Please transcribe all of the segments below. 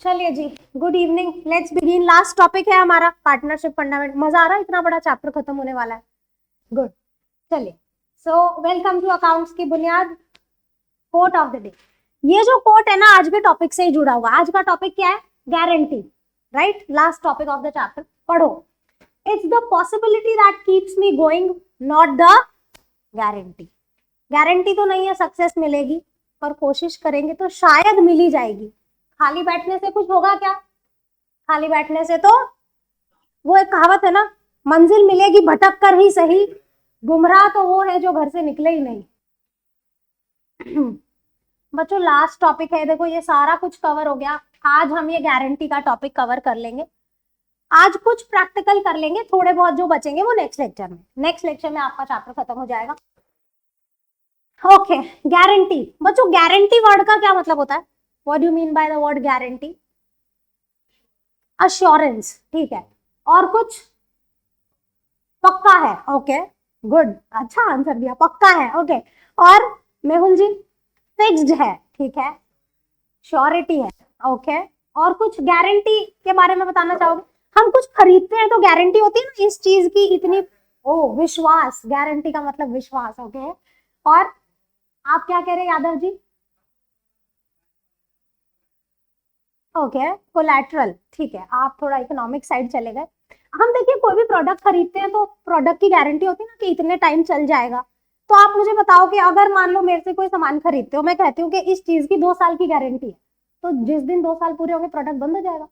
चलिए जी, good evening, let's begin. Last topic है हमारा पार्टनरशिप फंडामेंट। मजा आ रहा है, इतना बड़ा चैप्टर खत्म होने वाला है। गुड, चलिए। सो वेलकम टू अकाउंट्स की बुनियाद। कोट ऑफ द डे, ये जो कोट है ना आज के टॉपिक से ही जुड़ा हुआ। आज का टॉपिक क्या है? Guarantee, right? Last topic of the chapter पढ़ो। It's the possibility that keeps me going, not the guarantee. Guarantee तो नहीं है सक्सेस मिलेगी, पर कोशिश करेंगे तो शायद मिल ही जाएगी। खाली बैठने से कुछ होगा क्या? खाली बैठने से तो, वो एक कहावत है ना, मंजिल मिलेगी भटक कर ही सही, गुमराह तो वो है जो घर से निकले ही नहीं। बच्चों लास्ट टॉपिक है, देखो ये सारा कुछ कवर हो गया। आज हम ये गारंटी का टॉपिक कवर कर लेंगे। आज कुछ प्रैक्टिकल कर लेंगे, थोड़े बहुत जो बचेंगे वो नेक्स्ट लेक्चर में। नेक्स्ट लेक्चर में आपका चैप्टर खत्म हो जाएगा। Okay, guarantee. बच्चों गारंटी वर्ड का क्या मतलब होता है? What do you mean by the word guarantee? Assurance, ठीक है। और कुछ? पक्का है, ओके गुड, अच्छा आंसर दिया, पक्का है, ओके। और मेहुल जी? फिक्स्ड है, ठीक है। श्योरिटी है, ओके। और कुछ गारंटी के बारे में बताना चाहोगे? हम कुछ खरीदते हैं तो गारंटी होती है ना इस चीज की इतनी, ओ विश्वास, गारंटी का मतलब विश्वास, ओके। और आप क्या कह रहे हैं यादव जी? ओके, कोलैटरल, ठीक है। आप थोड़ा इकोनॉमिक साइड चले गए। हम देखिए कोई भी प्रोडक्ट खरीदते हैं तो प्रोडक्ट की गारंटी होती है ना कि इतने टाइम चल जाएगा। तो आप मुझे बताओ कि अगर मान लो मेरे से कोई सामान खरीदते हो, मैं कहती हूँ कि इस चीज की 2 साल की गारंटी है, तो जिस दिन 2 साल पूरे होंगे प्रोडक्ट बंद हो जाएगा?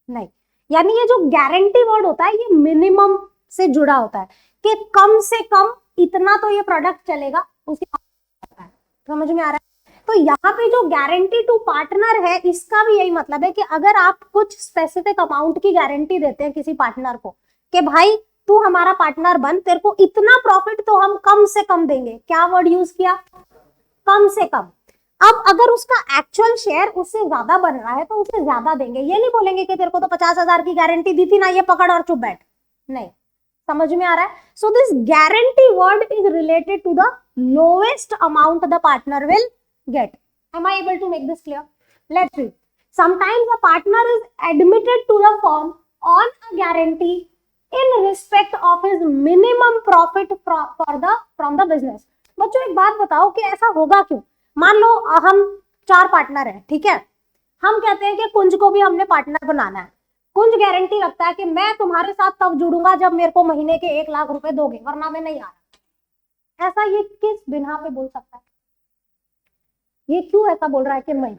नहीं। यानी ये जो गारंटी वर्ड होता है ये मिनिमम से जुड़ा होता है कि कम से कम इतना तो ये प्रोडक्ट चलेगा, उसके बाद। समझ में आ रहा है? तो यहाँ पे जो गारंटी टू पार्टनर है इसका भी यही मतलब है कि अगर आप कुछ स्पेसिफिक अमाउंट की गारंटी देते हैं किसी पार्टनर को कि भाई तू हमारा पार्टनर बन, तेरे को इतना प्रॉफिट तो हम कम से कम देंगे। क्या वर्ड यूज किया? कम से कम। अब अगर उसका एक्चुअल शेयर उससे ज्यादा बन रहा है तो उसे ज्यादा देंगे। ये नहीं बोलेंगे कि तेरे को तो 50,000 की गारंटी दी थी ना, ये पकड़ और चुप बैठ। नहीं, समझ में आ रहा है? So this guarantee word is related to the lowest amount the partner will get. Am I able to make this clear? Let's read. Sometimes a partner is admitted to the firm on a guarantee in respect of his minimum profit from the business. बच्चों एक बात बताओ कि ऐसा होगा क्यों? मान लो हम 4 पार्टनर हैं, ठीक है। हम कहते हैं कि कुंज को भी हमने पार्टनर बनाना है। कुंज गारंटी रखता है कि मैं तुम्हारे साथ तब जुड़ूंगा जब मेरे को महीने के 1 लाख रुपए दोगे, वरना मैं नहीं आ रहा। ऐसा ये किस बिना पे बोल सकता है? ये क्यों ऐसा बोल रहा है कि मैं?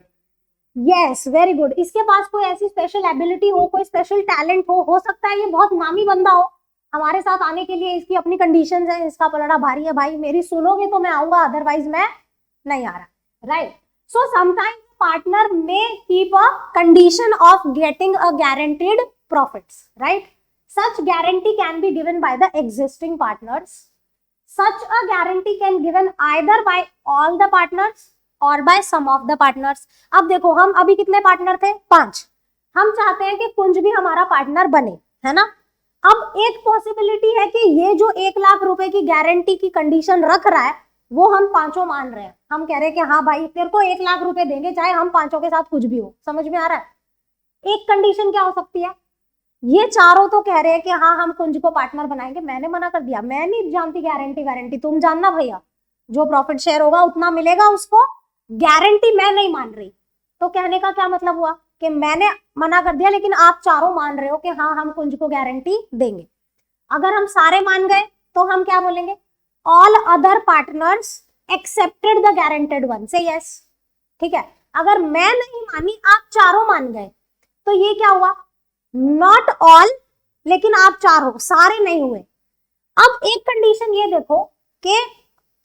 Yes, very good. इसके पास कोई ऐसी स्पेशल एबिलिटी हो, कोई स्पेशल टैलेंट हो सकता है ये बहुत नामी बंदा हो। हमारे साथ आने के लिए इसकी अपनी कंडीशंस हैं, इसका पलड़ा भारी है, भाई मेरी सुनोगे तो मैं आऊंगा, अदरवाइज मैं नहीं आ रहा, राइट? सो समटाइम्स पार्टनर में keep a condition of getting a guaranteed profits, right? Such guarantee can be given by the existing partners. Such a guarantee can given either by all the partners और by some of the partners. अब देखो हम अभी कितने partner थे? 5। हम चाहते हैं कि कुंज भी हमारा पार्टनर बने, है ना? अब एक पॉसिबिलिटी है कि ये जो 1 लाख रुपए की गारंटी की कंडीशन रख रहा है वो हम 5 मान रहे हैं। हम कह रहे हैं कि हाँ भाई तेरे को 1 लाख रुपए देंगे चाहे हम 5 के साथ कुछ भी हो। समझ में आ रहा है? एक कंडीशन क्या हो सकती है? ये चारों तो कह रहे हैं कि हाँ हम कुंज को पार्टनर बनाएंगे, मैंने मना कर दिया, मैं नहीं जानती गारंटी, तुम जानना भैया, जो प्रॉफिट शेयर होगा उतना मिलेगा उसको, गारंटी मैं नहीं मान रही। तो कहने का क्या मतलब हुआ कि मैंने मना कर दिया लेकिन आप चारों मान रहे हो कि हाँ हम कुंज को गारंटी देंगे। अगर हम सारे मान गए तो हम क्या बोलेंगे? All other partners accepted the guaranteed one, से यस, ठीक है। अगर मैं नहीं मानी, आप चारों मान गए, तो ये क्या हुआ? नॉट ऑल, लेकिन आप 4 हो, सारे नहीं हुए। अब एक कंडीशन ये देखो कि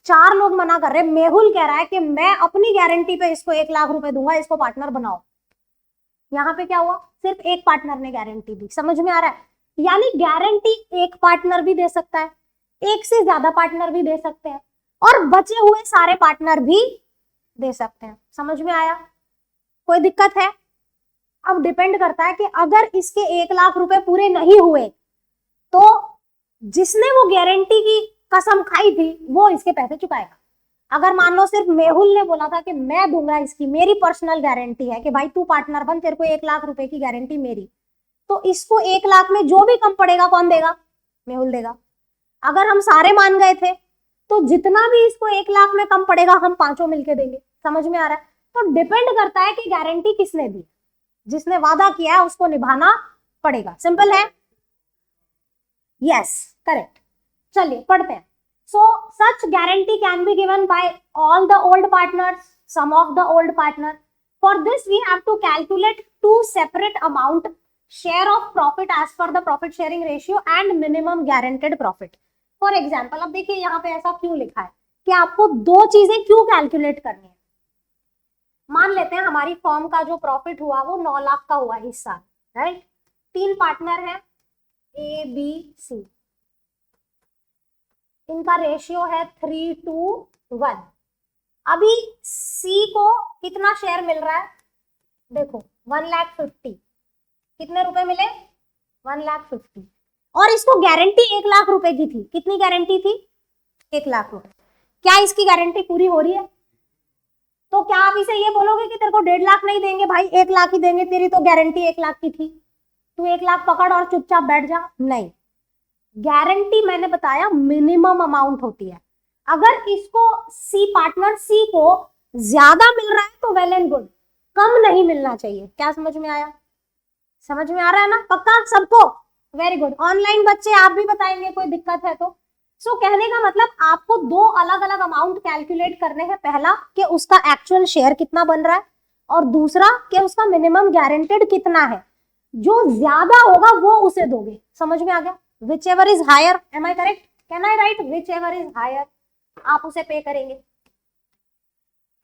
4 लोग मना कर रहे हैं, मेहुल कह रहा है कि मैं अपनी गारंटी पे इसको 1 लाख रुपए दूंगा, इसको पार्टनर बनाओ। यहाँ पे क्या हुआ? सिर्फ एक पार्टनर ने गारंटी दी। समझ में आ रहा है? यानी गारंटी एक पार्टनर भी दे सकता है, एक से ज्यादा पार्टनर भी दे सकते हैं, और बचे हुए सारे पार्टनर भी दे सकते हैं। समझ में आया? कोई दिक्कत है? अब डिपेंड करता है कि अगर इसके 1 लाख रुपए पूरे नहीं हुए तो जिसने वो गारंटी की कसम खाई थी वो इसके पैसे चुकाएगा। अगर मान लो सिर्फ मेहुल ने बोला था कि मैं दूंगा, इसकी मेरी पर्सनल गारंटी है कि भाई तू पार्टनर बन, तेरे को 1 लाख रुपए की गारंटी मेरी, तो इसको 1 लाख में जो भी कम पड़ेगा कौन देगा? मेहुल देगा। अगर हम सारे मान गए थे तो जितना भी इसको 1 लाख में कम पड़ेगा हम पांचों मिलके देंगे। समझ में आ रहा है? तो डिपेंड करता है कि गारंटी किसने दी, जिसने वादा किया है उसको निभाना पड़ेगा। सिंपल है? Yes, correct. चलिए पढ़ते हैं। So such guarantee can be given by all the old partners, some of the old partner. For this we have to calculate 2 separate amount, share of profit as per the profit sharing ratio and minimum guaranteed profit. For example, अब देखिए यहाँ पे ऐसा क्यों लिखा है कि आपको 2 चीजें क्यों कैलकुलेट करनी है। मान लेते हैं हमारी फर्म का जो प्रॉफिट हुआ वो 9 लाख का हुआ इस साल, राइट। 3 पार्टनर है ए बी सी, इनका रेशियो है 3:1। अभी सी को कितना शेयर मिल रहा है? देखो 1,50,000। कितने रुपए मिले? 1,50,000। और इसको गारंटी 1 लाख रुपए की थी। कितनी गारंटी थी? 1 लाख रुपए। क्या इसकी गारंटी पूरी हो रही है? तो क्या आप इसे ये बोलोगे कि तेरे को 1.5 लाख नहीं देंगे भाई, 1 लाख ही देंगे, तेरी तो गारंटी 1 लाख की थी, तू 1 लाख पकड़ और चुपचाप बैठ जा? नहीं, गारंटी मैंने बताया मिनिमम अमाउंट होती है। अगर इसको सी पार्टनर सी को ज्यादा मिल रहा है तो वेल एंड गुड, कम नहीं मिलना चाहिए। क्या समझ में आया? समझ में आ रहा है ना? पक्का सबको? Very good. ऑनलाइन बच्चे आप भी बताएंगे कोई दिक्कत है तो। सो कहने का मतलब आपको 2 अलग अलग अमाउंट कैलकुलेट करने हैं। पहला कि उसका एक्चुअल शेयर कितना बन रहा है, और दूसरा कि उसका मिनिमम गारंटेड कितना है। जो ज्यादा होगा वो उसे दोगे। समझ में आ गया? whichever is higher, am I correct? Can I write whichever is higher? आप उसे पे करेंगे।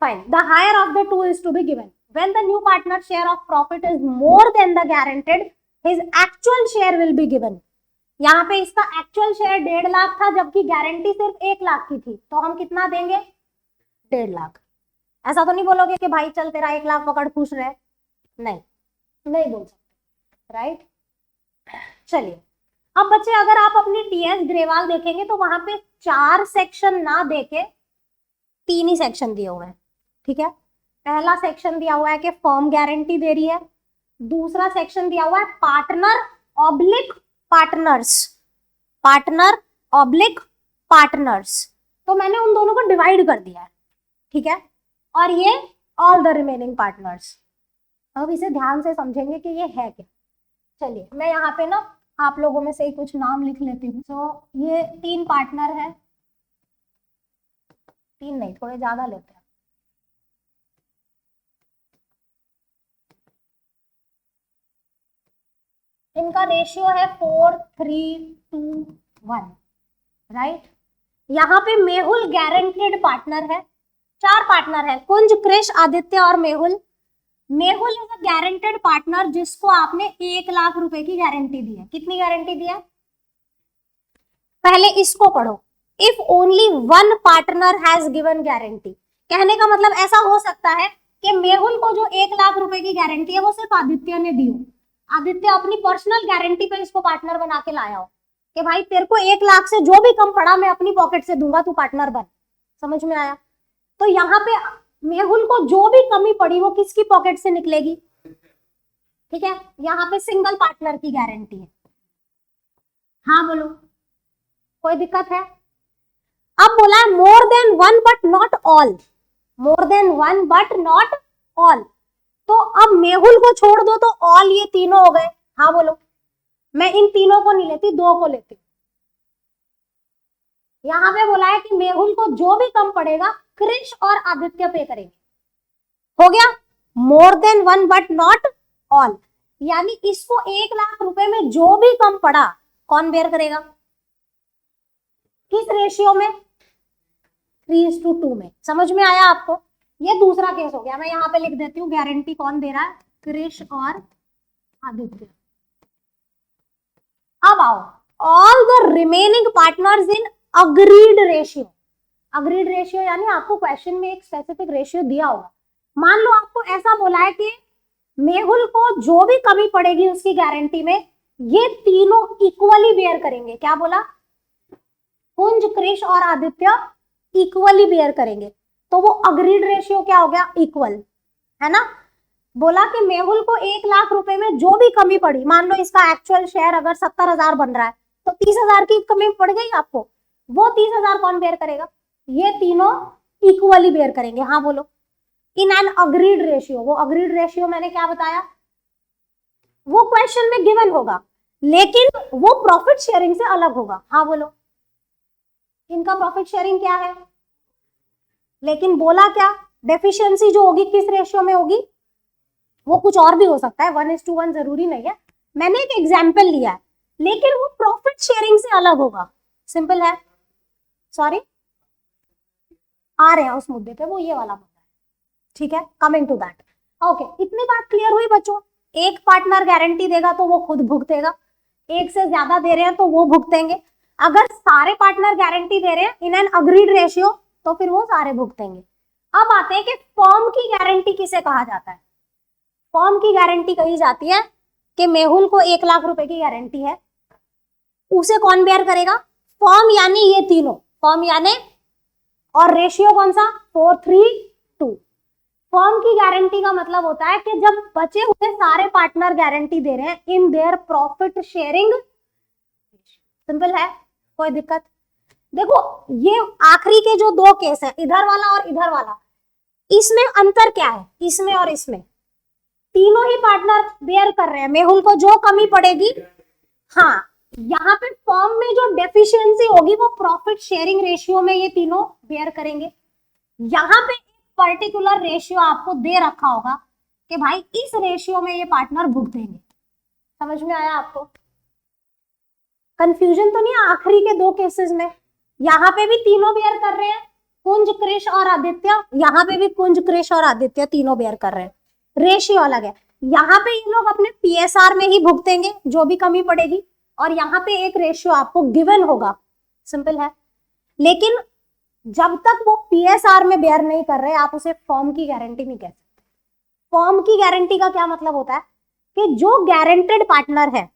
Fine. The higher of the two is to be given. When the new partner share of profit is more than the guaranteed, his actual share will be given. यहाँ पे इसका actual share 1.5 lakh था जबकि guarantee सिर्फ 1 लाख की थी, तो हम कितना देंगे? 1.5 लाख। ऐसा तो नहीं बोलोगे कि भाई चल तेरा 1 लाख पकड़ खुश रहे, नहीं, नहीं बोल सकते, राइट। चलिए अब बच्चे अगर आप अपनी टीएस ग्रेवाल देखेंगे तो वहां पे 4 सेक्शन ना देके 3 ही सेक्शन दिए हुए हैं, ठीक है। पहला सेक्शन दिया हुआ है कि फर्म गारंटी दे रही है, दूसरा सेक्शन दिया हुआ है partner oblique partners, partner oblique partners. तो मैंने उन दोनों को डिवाइड कर दिया है, ठीक है। और ये ऑल द रिमेनिंग पार्टनर्स। अब इसे ध्यान से समझेंगे कि ये है क्या। चलिए मैं यहाँ पे ना आप लोगों में से ही कुछ नाम लिख लेती हूँ। तो ये 3 पार्टनर है, 3 नहीं थोड़े ज्यादा लेते हैं। इनका रेशियो है 4:3:1, राइट। यहाँ पे मेहुल गारंटेड पार्टनर है। 4 पार्टनर है, कुंज, कृष, आदित्य और Mehul. Mehul is a guaranteed partner जिसको आपने 1 लाख रुपए की गारंटी दी है। कितनी गारंटी दी है? पहले इसको पढ़ो। If only 1 partner has given guarantee, कहने का मतलब ऐसा हो सकता है कि मेहुल को जो 1 लाख रुपए की गारंटी है वो सिर्फ आदित्य ने दी हो। आदित्य अपनी पर्सनल गारंटी पे इसको पार्टनर बना के लाया हो कि भाई तेरे को 1 लाख से जो भी कम पड़ा मैं अपनी पॉकेट से दूंगा, तू पार्टनर बन। समझ में आया? तो यहाँ पे मेहुल को जो भी कमी पड़ी वो किसकी पॉकेट से निकलेगी? ठीक है, यहाँ पे सिंगल पार्टनर की गारंटी है। हाँ बोलो, कोई दिक्कत है? अब बोला है more than 1 but not all, more than 1 but not all. तो अब मेहुल को छोड़ दो तो ऑल ये तीनों हो गए। हाँ बोलो, मैं इन तीनों को नहीं लेती, 2 को लेती। यहाँ पे बोला है कि मेहुल को जो भी कम पड़ेगा कृष और आदित्य पे करेंगे। हो गया, more than 1 but not all, यानी इसको 1 लाख रुपए में जो भी कम पड़ा कौन बेयर करेगा? किस रेशियो में? 3:2 में। समझ में आया आपको? ये दूसरा केस हो गया। मैं यहाँ पे लिख देती हूँ गारंटी कौन दे रहा है? कृष और आदित्य। अब आओ, all the remaining partners in agreed ratio. Agreed ratio यानी आपको क्वेश्चन में एक स्पेसिफिक रेशियो दिया होगा। मान लो आपको ऐसा बोला है कि मेहुल को जो भी कमी पड़ेगी उसकी गारंटी में ये तीनों इक्वली बेयर करेंगे। क्या बोला? कुंज, कृष और आदित्य इक्वली बेयर करेंगे, तो वो अग्रीड रेशियो क्या हो गया, इक्वल, है ना। बोला कि मेहुल को 1 लाख रुपए में जो भी कमी पड़ी, मान लो इसका एक्चुअल शेयर अगर 70,000 बन रहा है तो 30,000 की कमी पड़ गई आपको, वो 30,000 कौन बेयर करेगा, ये तीनों इक्वली बेयर करेंगे। हाँ बोलो, इन एन अग्रीड रेशियो। वो अग्रीड रेशियो मैंने क्या बताया, वो क्वेश्चन में गिवन होगा, लेकिन वो प्रॉफिट शेयरिंग से अलग होगा। हाँ बोलो, इनका प्रॉफिट शेयरिंग क्या है, लेकिन बोला क्या, डेफिशिएंसी जो होगी किस रेशियो में होगी, वो कुछ और भी हो सकता है, 1:1 जरूरी नहीं है, मैंने एक एग्जाम्पल लिया है, लेकिन वो प्रॉफिट शेयरिंग से अलग होगा। सिंपल है, सॉरी आ रहे हैं उस मुद्दे पे, वो ये वाला मुद्दा है, ठीक है, कमिंग टू दैट। ओके, इतनी बात क्लियर हुई बच्चों। एक पार्टनर गारंटी देगा तो वो खुद भुगतेगा, एक से ज्यादा दे रहे हैं तो वो भुगतेंगे, अगर सारे पार्टनर गारंटी दे रहे हैं इन एन अग्रीड रेशियो तो फिर वो सारे भुगतेंगे। अब आते हैं कि फर्म की गारंटी किसे कहा जाता है। फर्म की गारंटी कही जाती है कि मेहुल को 1 लाख रुपए की गारंटी है, उसे कौन बेयर करेगा, फर्म यानी ये तीनों, फर्म यानी, और रेशियो कौन सा, 4:3:2। फर्म की गारंटी का मतलब होता है कि जब बचे हुए सारे पार्टनर गारंटी दे रहे हैं in their profit sharing. Simple है, कोई दिक्कत। देखो ये आखिरी के जो दो केस है, इधर वाला और इधर वाला, इसमें अंतर क्या है, इसमें और इसमें, तीनों ही पार्टनर बेयर कर रहे हैं, मेहुल को जो कमी पड़ेगी, हाँ यहाँ पे फर्म में जो डेफिशिएंसी होगी वो प्रॉफिट शेयरिंग रेशियो में ये तीनों बेयर करेंगे। यहाँ पे एक पर्टिकुलर रेशियो आपको दे रखा होगा कि भाई इस रेशियो में ये पार्टनर भुगतेंगे। समझ में आया आपको, कंफ्यूजन तो नहीं आखिरी के दो केसेस में, यहाँ पे भी तीनों बेयर कर रहे हैं, कुंज, कृष और आदित्य, यहाँ पे भी कुंज, कृष और आदित्य तीनों बेयर कर रहे हैं, रेशियो अलग है। यहाँ पे ये लोग अपने पीएसआर में ही भुगतेंगे जो भी कमी पड़ेगी, और यहाँ पे एक रेशियो आपको गिवन होगा। सिंपल है, लेकिन जब तक वो पीएसआर में बेयर नहीं कर रहे आप उसे फर्म की गारंटी नहीं कह सकते। फर्म की गारंटी का क्या मतलब होता है कि जो गारंटेड पार्टनर है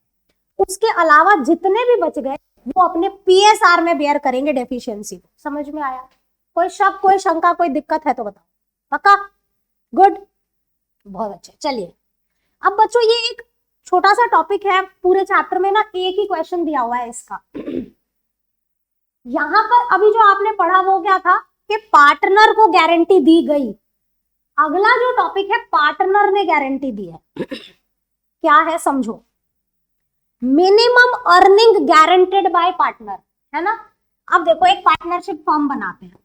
उसके अलावा जितने भी बच गए वो अपने पीएसआर में बेयर करेंगे डेफिशिएंसी को। समझ में आया, कोई शक, कोई शंका, कोई दिक्कत है तो बताओ, पक्का, गुड, बहुत अच्छे। चलिए अब बच्चों ये एक छोटा सा टॉपिक है, पूरे चैप्टर में ना एक ही क्वेश्चन दिया हुआ है इसका। यहां पर अभी जो आपने पढ़ा वो क्या था कि पार्टनर को गारंटी दी गई, अगला जो टॉपिक है पार्टनर ने गारंटी दी है। क्या है समझो, minimum earning guaranteed bye partner, है ना। अब देखो एक पार्टनरशिप फॉर्म बनाते हैं,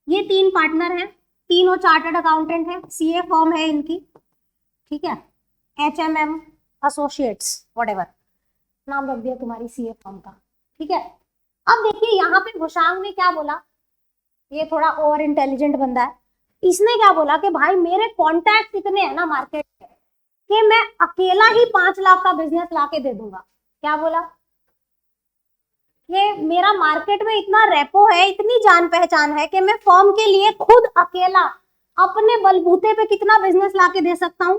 ये 3 पार्टनर हैं, तीनों चार्टर्ड अकाउंटेंट हैं, सीए फॉर्म है इनकी, ठीक है, HMM एसोसिएट्स व्हाटएवर नाम रख दिया तुम्हारी सीए फॉर्म का, ठीक है। अब देखिए यहाँ पे घुशांग ने क्या बोला, ये थोड़ा ओवर इंटेलिजेंट बंदा है, इसने क्या बोला कि भाई मेरे कॉन्टैक्ट इतने हैं ना मार्केट में कि मैं अकेला ही 5 लाख का बिजनेस लाके दे दूंगा। क्या बोला, ये मेरा मार्केट में इतना रेपो है, इतनी जान पहचान है कि मैं फर्म के लिए खुद अकेला अपने बलबूते पे कितना बिजनेस लाके दे सकता हूँ,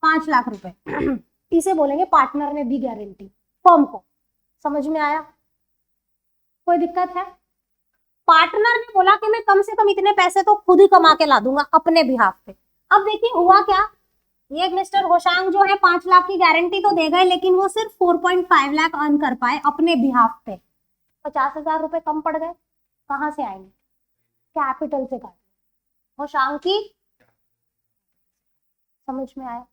5 लाख रुपए। इसे बोलेंगे पार्टनर ने दी गारंटी फर्म को। समझ में आया, कोई दिक्कत है। पार्टनर ने बोला कि मैं कम से कम इतने पैसे तो खुद ही कमा के ला दूंगा अपने बिहाफ पे। अब देखिए हुआ क्या, ये मिस्टर होशांग जो है 5 लाख की गारंटी तो दे गए, लेकिन वो सिर्फ 4.5 लाख अर्न कर पाए अपने बिहाफ पे, 50,000 रुपए कम पड़ गए। कहाँ से आएंगे, कैपिटल से काट, होशांग की, समझ में आया,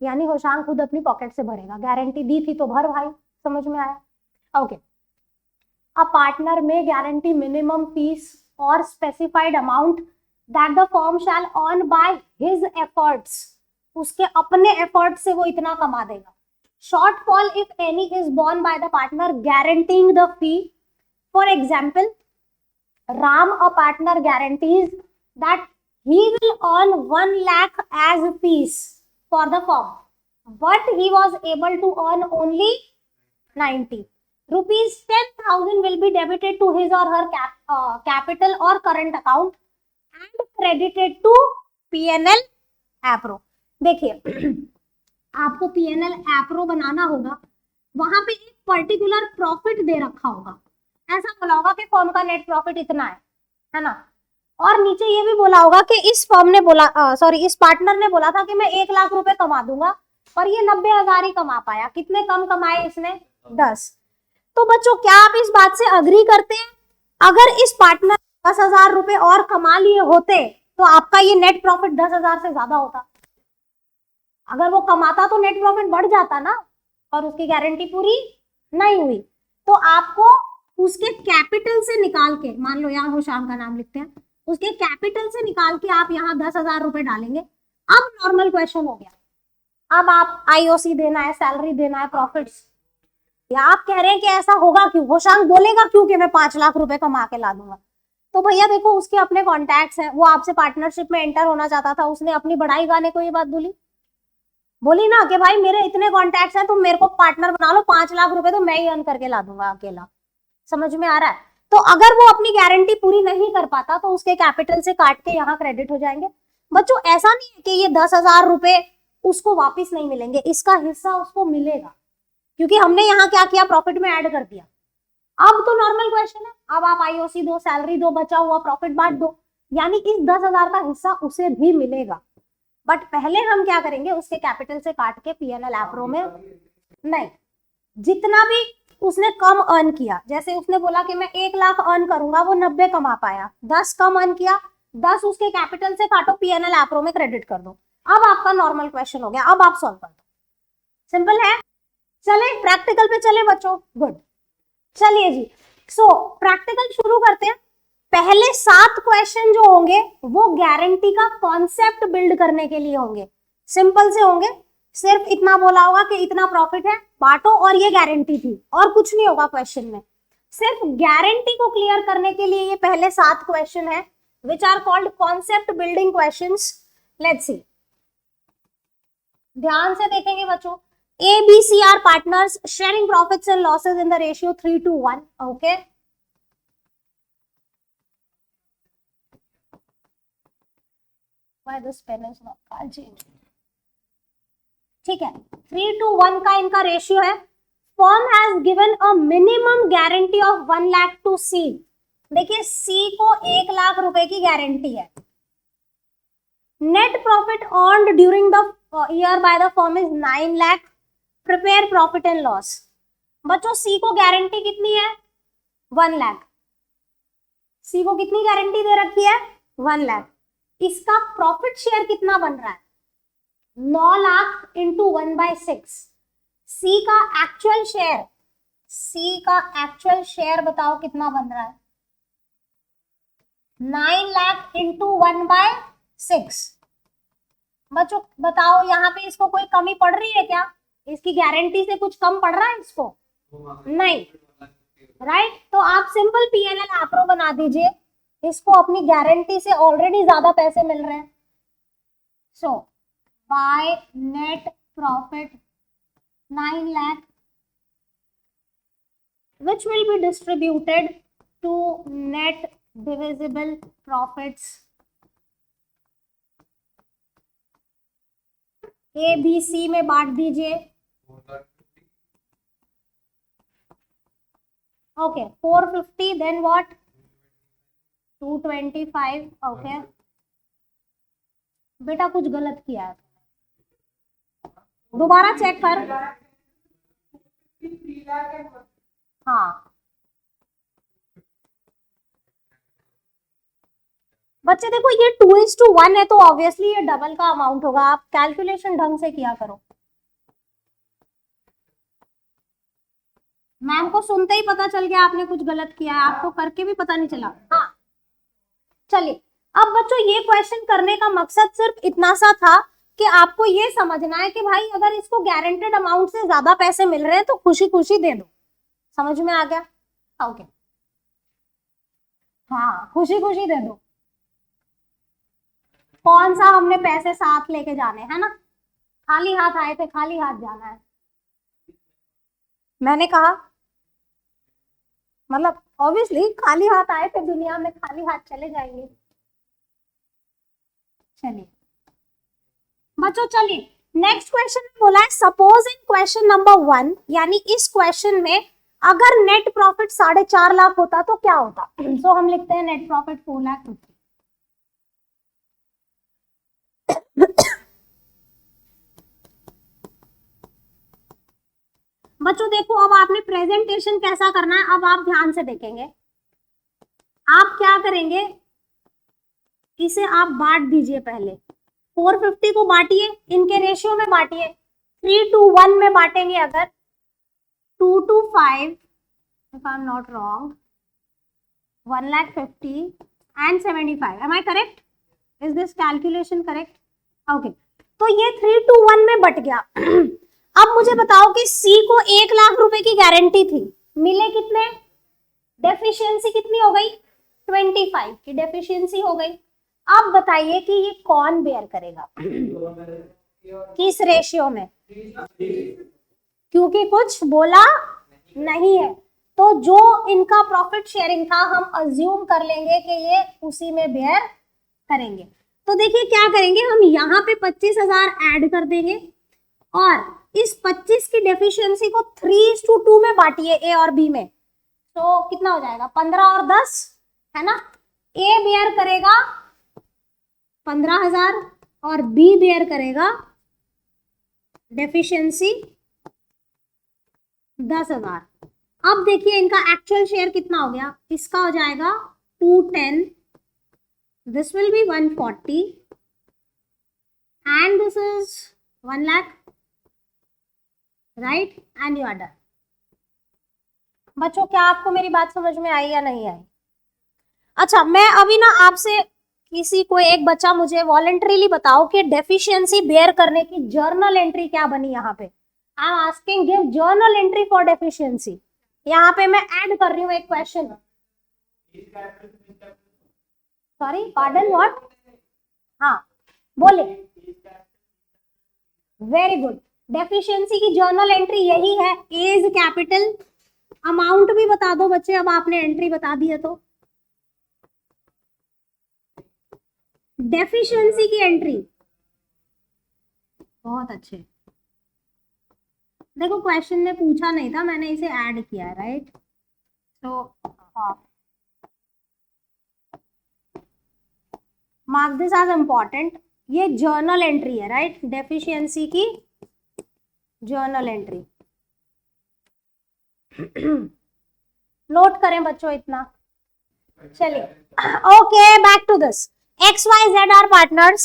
यानी होशांग खुद अपनी पॉकेट से भरेगा, गारंटी दी थी तो भर भाई। समझ में आया, okay. A partner may guarantee minimum fees or specified amount that the firm shall earn by his efforts. उसके अपने एफर्ट से वो इतना कमा देगा। Shortfall if any is borne by the partner guaranteeing the fee. For example, Ram, a partner, guarantees that he will earn 1 lakh as fees for the firm, but he was able to earn only 90. Rupees 10,000 will be debited to his or her capital or current account and credited to PNL APRO. देखिए आपको PNL appro बनाना होगा, वहां पे एक particular profit दे रखा होगा, ऐसा बोला होगा कि फर्म का नेट प्रॉफिट इतना है ना, और नीचे ये भी बोला होगा कि इस फर्म ने बोला, सॉरी इस पार्टनर ने बोला था कि मैं 1 लाख रुपए कमा दूंगा, और ये 90,000 ही कमा पाया। कितने कम कमाए इसने? 10। तो बच्चों क्या आप इस बात से अग्री करते हैं, अगर इस पार्टनर 10,000 रुपए और कमा लिए होते तो आपका ये नेट प्रॉफिट 10,000 से ज्यादा होता? अगर वो कमाता तो नेट प्रॉफिट बढ़ जाता ना, और उसकी गारंटी पूरी नहीं हुई। तो आपको उसके कैपिटल से निकाल के, मान लो यहाँ होशाम का नाम लिखते हैं, उसके कैपिटल से निकाल के आप यहाँ 10,000 रुपए डालेंगे। अब नॉर्मल क्वेश्चन हो गया, अब आप आईओसी देना है, सैलरी देना है, प्रॉफिट्स, या आप कह रहे हैं कि ऐसा होगा क्यों, होशांग बोलेगा क्यों कि मैं 5 लाख रुपए कमा के ला दूंगा? तो भैया देखो उसके अपने कॉन्टैक्ट्स हैं, वो आपसे पार्टनरशिप में एंटर होना चाहता था, उसने अपनी बढ़ाई गाने को ये बात बोली ना कि भाई मेरे इतने कॉन्टैक्ट्स हैं, तुम मेरे को पार्टनर बना लो, 5 लाख रुपए तो मैं ही अर्न करके ला दूंगा अकेला। समझ में आ रहा है? तो अगर वो अपनी गारंटी पूरी नहीं कर पाता तो उसके कैपिटल से काट के यहाँ क्रेडिट हो जाएंगे। बच्चों ऐसा नहीं है कि ये 10,000 रुपए उसको वापिस नहीं मिलेंगे, इसका हिस्सा उसको मिलेगा, क्योंकि हमने यहाँ क्या किया, प्रॉफिट में ऐड कर दिया। अब तो नॉर्मल क्वेश्चन है, अब आप आईओसी दो, सैलरी दो, बचा हुआ प्रॉफिट बांट दो, यानी इस 10,000 का हिस्सा उसे भी मिलेगा। बट पहले हम क्या करेंगे, उसके कैपिटल से काट के पीएनएल एप्रो में नहीं, जितना भी उसने कम अर्न किया, जैसे उसने बोला कि मैं 1 लाख अर्न करूंगा, वो 90 कमा पाया, 10 कम अर्न किया, 10 उसके कैपिटल से काटो, पीएनएल एप्रो में क्रेडिट कर दो। अब आपका नॉर्मल क्वेश्चन हो गया, अब आप सॉल्व कर दो, सिंपल है। चले प्रैक्टिकल पे चले बच्चों, गुड, चलिए जी। सो प्रैक्टिकल शुरू करते हैं। पहले 7 क्वेश्चन जो होंगे वो गारंटी का कॉन्सेप्ट बिल्ड करने के लिए होंगे, सिंपल से होंगे, सिर्फ इतना बोला होगा कि इतना प्रॉफिट है बांटो और ये गारंटी थी, और कुछ नहीं होगा क्वेश्चन में। सिर्फ गारंटी को क्लियर करने के लिए ये पहले 7 क्वेश्चन है, which are called concept building questions. Let's see, ध्यान से देखेंगे बच्चों। A, B, C are partners sharing profits and losses in the ratio 3:1. Okay. Why this pen is not changed? ठीक है, 3:1 का इनका रेशियो है। Firm has given a minimum guarantee of 1 lakh to C। देखिए C को 1 लाख रुपए की गारंटी है। Net profit earned during the year by the firm is 9 lakh. Prepare profit and loss. बच्चों सी को गारंटी कितनी है? 1 लाख। सी को कितनी गारंटी दे रखी है? 1 लाख। इसका प्रॉफिट शेयर कितना बन रहा है? 9 लाख इंटू 1/6। सी का एक्चुअल शेयर, सी का एक्चुअल शेयर बताओ कितना बन रहा है? 9 लाख इंटू 1/6। बच्चों बताओ यहाँ पे इसको कोई कमी पड़ रही है क्या? इसकी गारंटी से कुछ कम पड़ रहा है इसको? नहीं, राइट। तो आप सिंपल पीएनएल एप्रो बना दीजिए, इसको अपनी गारंटी से ऑलरेडी ज्यादा पैसे मिल रहे हैं। So by net profit 9 lakh which will be distributed to net divisible profits A B C में बांट दीजिए। Okay 450 then what? 225। ओके बेटा कुछ गलत किया है, दोबारा चेक कर। हाँ बच्चे देखो ये 2:1 है तो ऑब्वियसली ये डबल का अमाउंट होगा। आप कैलकुलेशन ढंग से किया करो। मैम को सुनते ही पता चल गया आपने कुछ गलत किया है, आपको करके भी पता नहीं चला। हाँ चलिए, अब बच्चों ये क्वेश्चन करने का मकसद सिर्फ इतना सा था कि आपको ये समझना है कि भाई अगर इसको गारंटेड अमाउंट से ज्यादा पैसे मिल रहे हैं तो खुशी खुशी दे दो। समझ में आ गया? ओके हाँ खुशी खुशी दे दो। कौन सा हमने पैसे साथ लेके जाने हैं ना, खाली हाथ आए थे खाली हाथ जाना है। मैंने कहा मतलब ऑब्वियसली खाली हाथ आए थे दुनिया में, खाली हाथ चले जाएंगे। चलिए बच्चों, चलिए नेक्स्ट क्वेश्चन में बोला है सपोज इन क्वेश्चन नंबर 1, यानी इस क्वेश्चन में अगर नेट प्रॉफिट 4.5 लाख होता तो क्या होता। सो हम लिखते हैं नेट प्रॉफिट 4 लाख। बच्चों देखो, अब आपने प्रेजेंटेशन कैसा करना है, अब आप ध्यान से देखेंगे। आप क्या करेंगे, इसे आप बांट दीजिए। पहले 450 को बांटिए, इनके रेशियो में बांटिए। 3 to 1 में बांटेंगे अगर, 2 to 5, if I'm not wrong, 1,50,000 and 75. Am I correct? Is this calculation correct? Okay. तो ये 3 to 1 में बट गया। अब मुझे बताओ कि सी को 1 लाख रुपए की गारंटी थी, मिले कितने, डेफिशिएंसी कितनी हो गई, 25 की डेफिशिएंसी हो गई। अब बताइए कि ये कौन बेयर करेगा, किस रेशियो में, क्योंकि कुछ बोला नहीं है, तो जो इनका प्रॉफिट शेयरिंग था हम अज्यूम कर लेंगे कि ये उसी में बेयर करेंगे। तो देखिए क्या करेंगे, हम यहाँ पे 25,000 ऐड कर देंगे और इस 25 की डेफिशिएंसी को 3:2 में बांटिए ए और बी में, तो कितना हो जाएगा, 15 और 10 है ना। ए बेयर करेगा 15,000 और बी बेयर करेगा डेफिशिएंसी 10,000। अब देखिए इनका एक्चुअल शेयर कितना हो गया, इसका हो जाएगा 210, this will be 140 and this is 1 lakh, right, and you are done. बच्चों क्या आपको मेरी बात समझ में आई या नहीं आई? अच्छा, मैं अभी ना आपसे किसी को एक बच्चा मुझे वॉलंटरीली बताओ कि डेफिशिएंसी बेयर करने की जर्नल एंट्री क्या बनी। यहाँ पे I am asking give journal entry for deficiency. यहाँ पे मैं ऐड कर रही हूँ एक क्वेश्चन। Sorry, pardon what? हाँ बोले, वेरी गुड। डेफिशिएंसी की जर्नल एंट्री यही है, एज कैपिटल। अमाउंट भी बता दो बच्चे, अब आपने एंट्री बता दी है तो। डेफिशिएंसी की एंट्री, बहुत अच्छे। देखो क्वेश्चन ने पूछा नहीं था, मैंने इसे ऐड किया है, राइट। तो मार्क दिस एज इम्पॉर्टेंट, ये जर्नल एंट्री है, राइट, डेफिशिएंसी की जर्नल एंट्री। नोट करें बच्चों इतना। चलिए, okay, back to this. XYZ are partners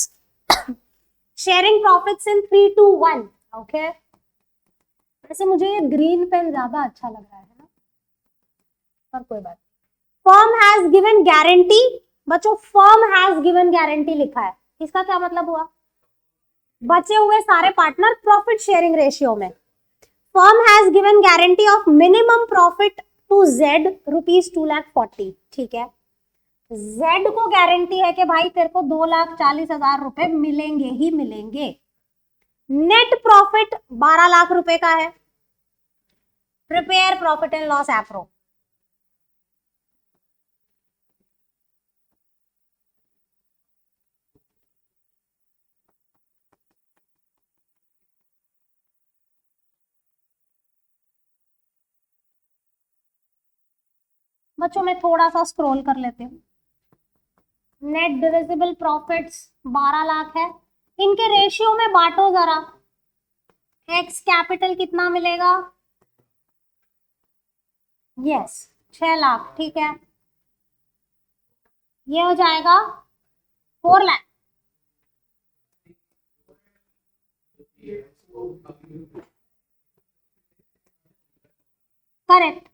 sharing profits in 3 to 1। ओके, वैसे मुझे ये ग्रीन पेन ज्यादा अच्छा लग रहा है ना, पर कोई बात। फर्म हैज गिवन गारंटी, बच्चों फर्म हैज गिवन गारंटी लिखा है, इसका क्या मतलब हुआ, बचे हुए सारे पार्टनर प्रॉफिट शेयरिंग रेशियो में। Firm has given guarantee of minimum profit to z ₹2,40,000, ठीक है। जेड को गारंटी है कि भाई तेरे को 2,40,000 रुपए मिलेंगे ही मिलेंगे। नेट प्रॉफिट 12 लाख रुपए का है। Prepare profit and loss appro. बच्चों मैं थोड़ा सा स्क्रॉल कर लेते हूँ। नेट डिविजिबल प्रॉफिट्स 12 लाख है, इनके रेशियो में बांटो जरा। एक्स कैपिटल कितना मिलेगा, यस 6 लाख, ठीक है। ये हो जाएगा 4 लाख। करेक्ट,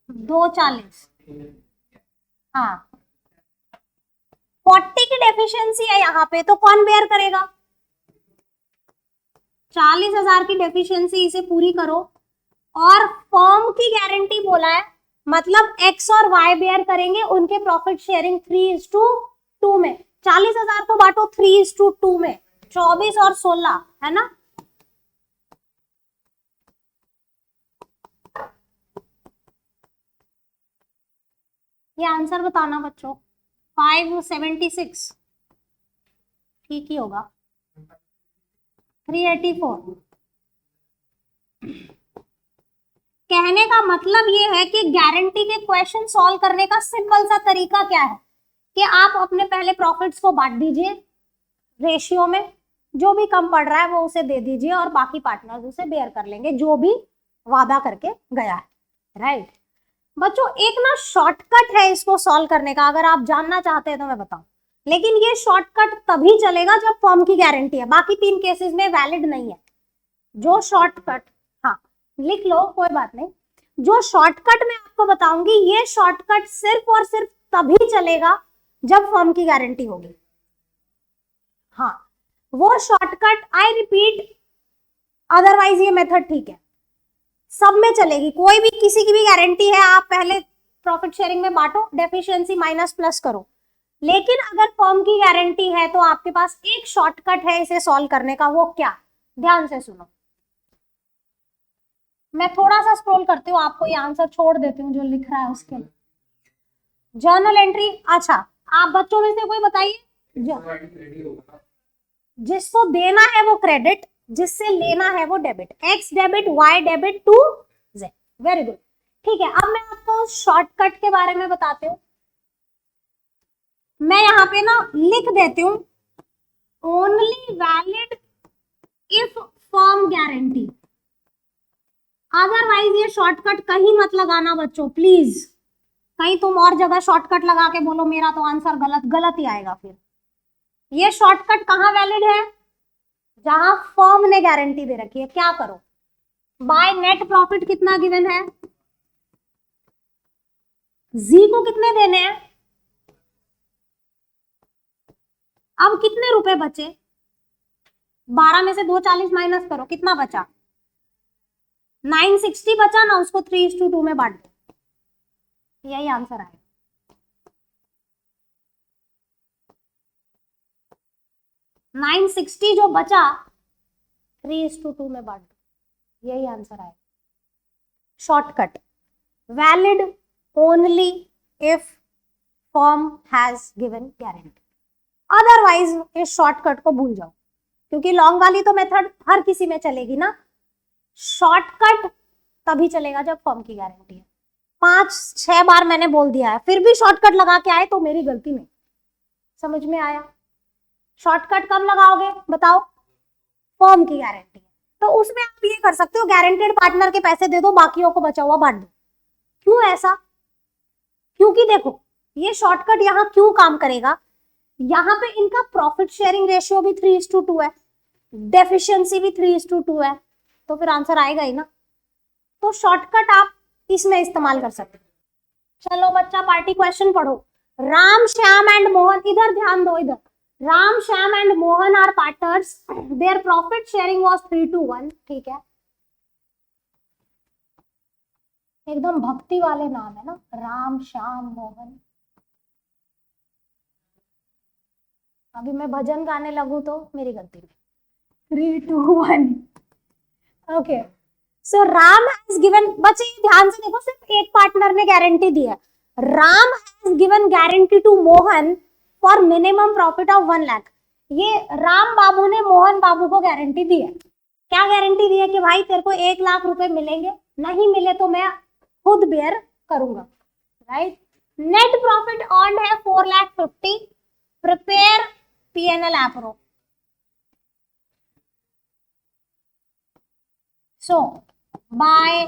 240, हाँ 40 की डेफिशिएंसी है यहाँ पे, तो कौन बेयर करेगा, 40,000 की डेफिशिएंसी, इसे पूरी करो। और फर्म की गारंटी बोला है, मतलब एक्स और वाई बेयर करेंगे, उनके प्रॉफिट शेयरिंग 3:2 में। 40,000 को बांटो 3:2 में, 24 और 16 है ना। ये आंसर बताना बच्चों, 576 ठीक ही होगा। 384। कहने का मतलब ये है कि गारंटी के क्वेश्चन सॉल्व करने का सिंपल सा तरीका क्या है कि आप अपने पहले प्रॉफिट्स को बांट दीजिए रेशियो में, जो भी कम पड़ रहा है वो उसे दे दीजिए और बाकी पार्टनर्स उसे बेयर कर लेंगे जो भी वादा करके गया है, राइट। बच्चों एक ना शॉर्टकट है इसको सॉल्व करने का, अगर आप जानना चाहते हैं तो मैं बताऊं, लेकिन ये शॉर्टकट तभी चलेगा जब फर्म की गारंटी है, बाकी 3 केसेस में वैलिड नहीं है। जो शॉर्टकट, हाँ लिख लो कोई बात नहीं, जो शॉर्टकट मैं आपको बताऊंगी ये शॉर्टकट सिर्फ और सिर्फ तभी चलेगा जब फर्म की गारंटी होगी। हाँ वो शॉर्टकट, आई रिपीट, अदरवाइज ये मेथड ठीक है, सब में चलेगी, कोई भी किसी की भी गारंटी है आप पहले प्रॉफिट शेयरिंग में बांटो, डेफिशिएंसी माइनस प्लस करो, लेकिन अगर फर्म की गारंटी है तो आपके पास एक शॉर्टकट है इसे सॉल्व करने का, वो क्या, ध्यान से सुनो। मैं थोड़ा सा स्क्रॉल करती हूँ, आपको ये आंसर छोड़ देती हूँ जो लिख रहा है उसके। जर्नल एंट्री, अच्छा आप बच्चों में से कोई बताइए, जिसको देना है वो क्रेडिट, जिससे लेना है वो debit, x debit y debit to z, very good, ठीक है। अब मैं आपको शॉर्टकट के बारे में बताती हूँ, मैं यहाँ पे ना लिख देती हूँ only valid if firm guarantee, otherwise ये शॉर्टकट कहीं मत लगाना बच्चों प्लीज, कहीं तुम और जगह शॉर्टकट लगा के बोलो मेरा तो आंसर गलत गलत ही आएगा फिर। ये शॉर्टकट कहाँ वैलिड है, जहां फर्म ने गारंटी दे रखी है। क्या करो, बाय नेट प्रॉफिट कितना गिवन है, जी को कितने देने हैं, अब कितने रुपए बचे, 12 में से 240 माइनस करो, कितना बचा, 960 बचा ना, उसको 3:2 में बांट दो, यही आंसर आएगा। नाइन 960 जो बचा 3:2 में बांट दो, यही आंसर आएगा। Shortcut valid only if firm has given guarantee, otherwise इस शॉर्टकट को भूल जाओ, क्योंकि लॉन्ग वाली तो मेथड हर किसी में चलेगी ना, शॉर्टकट तभी चलेगा जब फर्म की गारंटी है। 5-6 बार मैंने बोल दिया है, फिर भी शॉर्टकट लगा के आए तो मेरी गलती नहीं, समझ में आया। शॉर्टकट कब लगाओगे बताओ, फर्म की गारंटी है तो उसमें आप ये कर सकते हो, गारंटेड पार्टनर के पैसे दे दो, बाकियों को बचा हुआ बांट दो। क्यों ऐसा, क्योंकि देखो ये शॉर्टकट यहाँ क्यों काम करेगा, यहाँ पे इनका प्रॉफिट शेयरिंग रेशियो भी 3:2 है, डेफिशिएंसी भी 3:2 है, तो फिर आंसर आएगा ही ना, तो शॉर्टकट आप इसमें इस्तेमाल कर सकते हो। चलो बच्चा पार्टी क्वेश्चन पढ़ो, राम श्याम एंड मोहन, इधर ध्यान दो, इधर Ram Shyam and Mohan are partners, their profit sharing was 3:1, ठीक है, एकदम भक्ति वाले नाम है ना, राम श्याम मोहन। अभी मैं भजन गाने लगू तो मेरी गलती नहीं, 3, 2, 1, okay. So Ram has given, बच्चे ध्यान से देखो, सिर्फ एक पार्टनर ने गारंटी दी है, Ram has given guarantee to Mohan for minimum profit of 1 lakh. ये राम बाबू ने मोहन बाबू को गारंटी दी है, क्या गारंटी दी है कि भाई तेरे को 1 लाख रुपए मिलेंगे, नहीं मिले तो मैं खुद बेयर करूंगा, राइट। नेट प्रॉफिट अर्न्ड है 4,50,000, prepare P&L appro. So by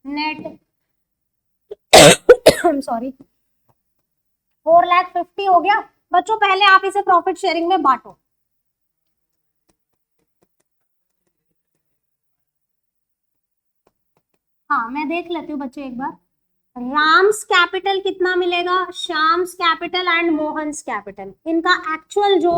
net sorry 4,50,000 हो गया बच्चों, पहले आप इसे प्रॉफिट शेयरिंग में बांटो। हाँ मैं देख लेती हूँ बच्चे एक बार, राम्स कैपिटल कितना मिलेगा, Shyam's capital and Mohan's capital, इनका एक्चुअल जो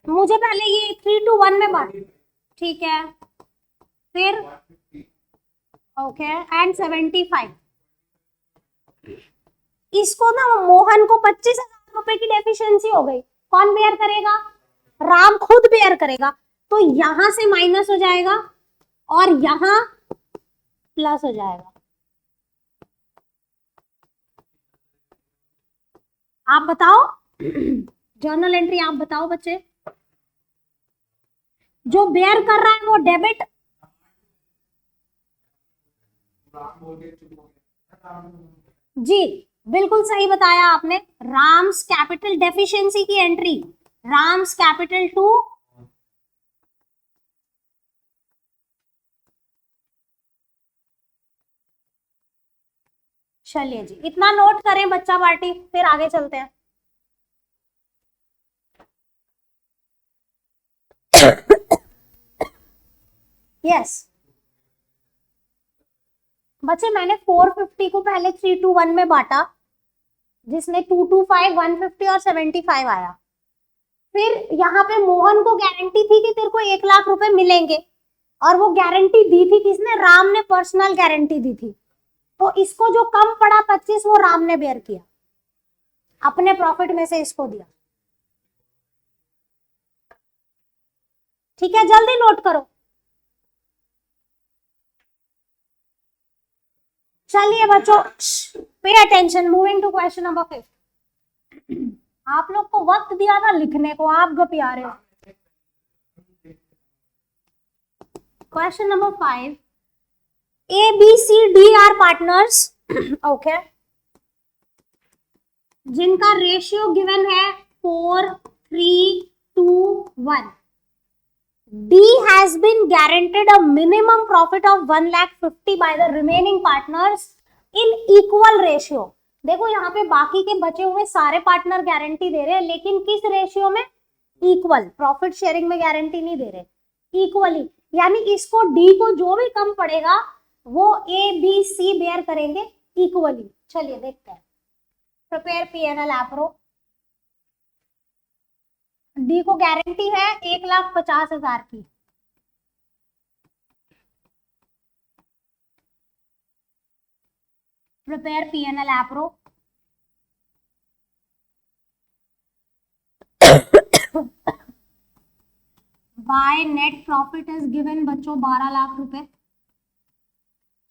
मुझे पहले ये 3:1 में बांट, ठीक है, फिर ओके एंड 75, इसको ना मोहन को 25,000 रुपए की डेफिशिएंसी हो गई, कौन बेयर करेगा, राम खुद बेयर करेगा, तो यहां से माइनस हो जाएगा और यहां प्लस हो जाएगा, आप बताओ जर्नल एंट्री आप बताओ बच्चे, जो बेयर कर रहा है वो डेबिट, जी बिल्कुल सही बताया आपने, राम्स कैपिटल डेफिशिएंसी की एंट्री, राम्स कैपिटल टू, चलिए जी इतना नोट करें बच्चा पार्टी, फिर आगे चलते हैं। यस बच्चे मैंने 450 को पहले 321 में बांटा, जिसमें 225, 150 और 75 आया। फिर यहाँ पे मोहन को गारंटी थी कि तेरे को 1 लाख रुपए मिलेंगे, और वो गारंटी दी थी किसने, राम ने पर्सनल गारंटी दी थी। तो इसको जो कम पड़ा 25 वो राम ने बेयर किया, अपने प्रॉफिट में से इसको दिया। ठीक है जल्दी नोट करो। चलिए बच्चों pay attention, moving to question number 5। आप लोग को वक्त दिया था लिखने को, आप गपिया रहे हो। Question number 5, A B C D are partners, okay, जिनका रेशियो गिवन है 4, 3, 2, 1। D has been guaranteed a minimum profit of 1,50,000 by the remaining partners in equal ratio। देखो यहाँ पे बाकी के बचे हुए सारे पार्टनर गारंटी दे रहे हैं, लेकिन किस रेशियो में, इक्वल, प्रॉफिट शेयरिंग में गारंटी नहीं दे रहे, इक्वली। यानी इसको D को जो भी कम पड़ेगा वो A B C बेयर करेंगे इक्वली। चलिए देखते हैं, प्रिपेयर P&L एप्रो। डी को गारंटी है 1,50,000 की, prepare P&L appro. Bye net profit is given बच्चों 12 लाख रुपए।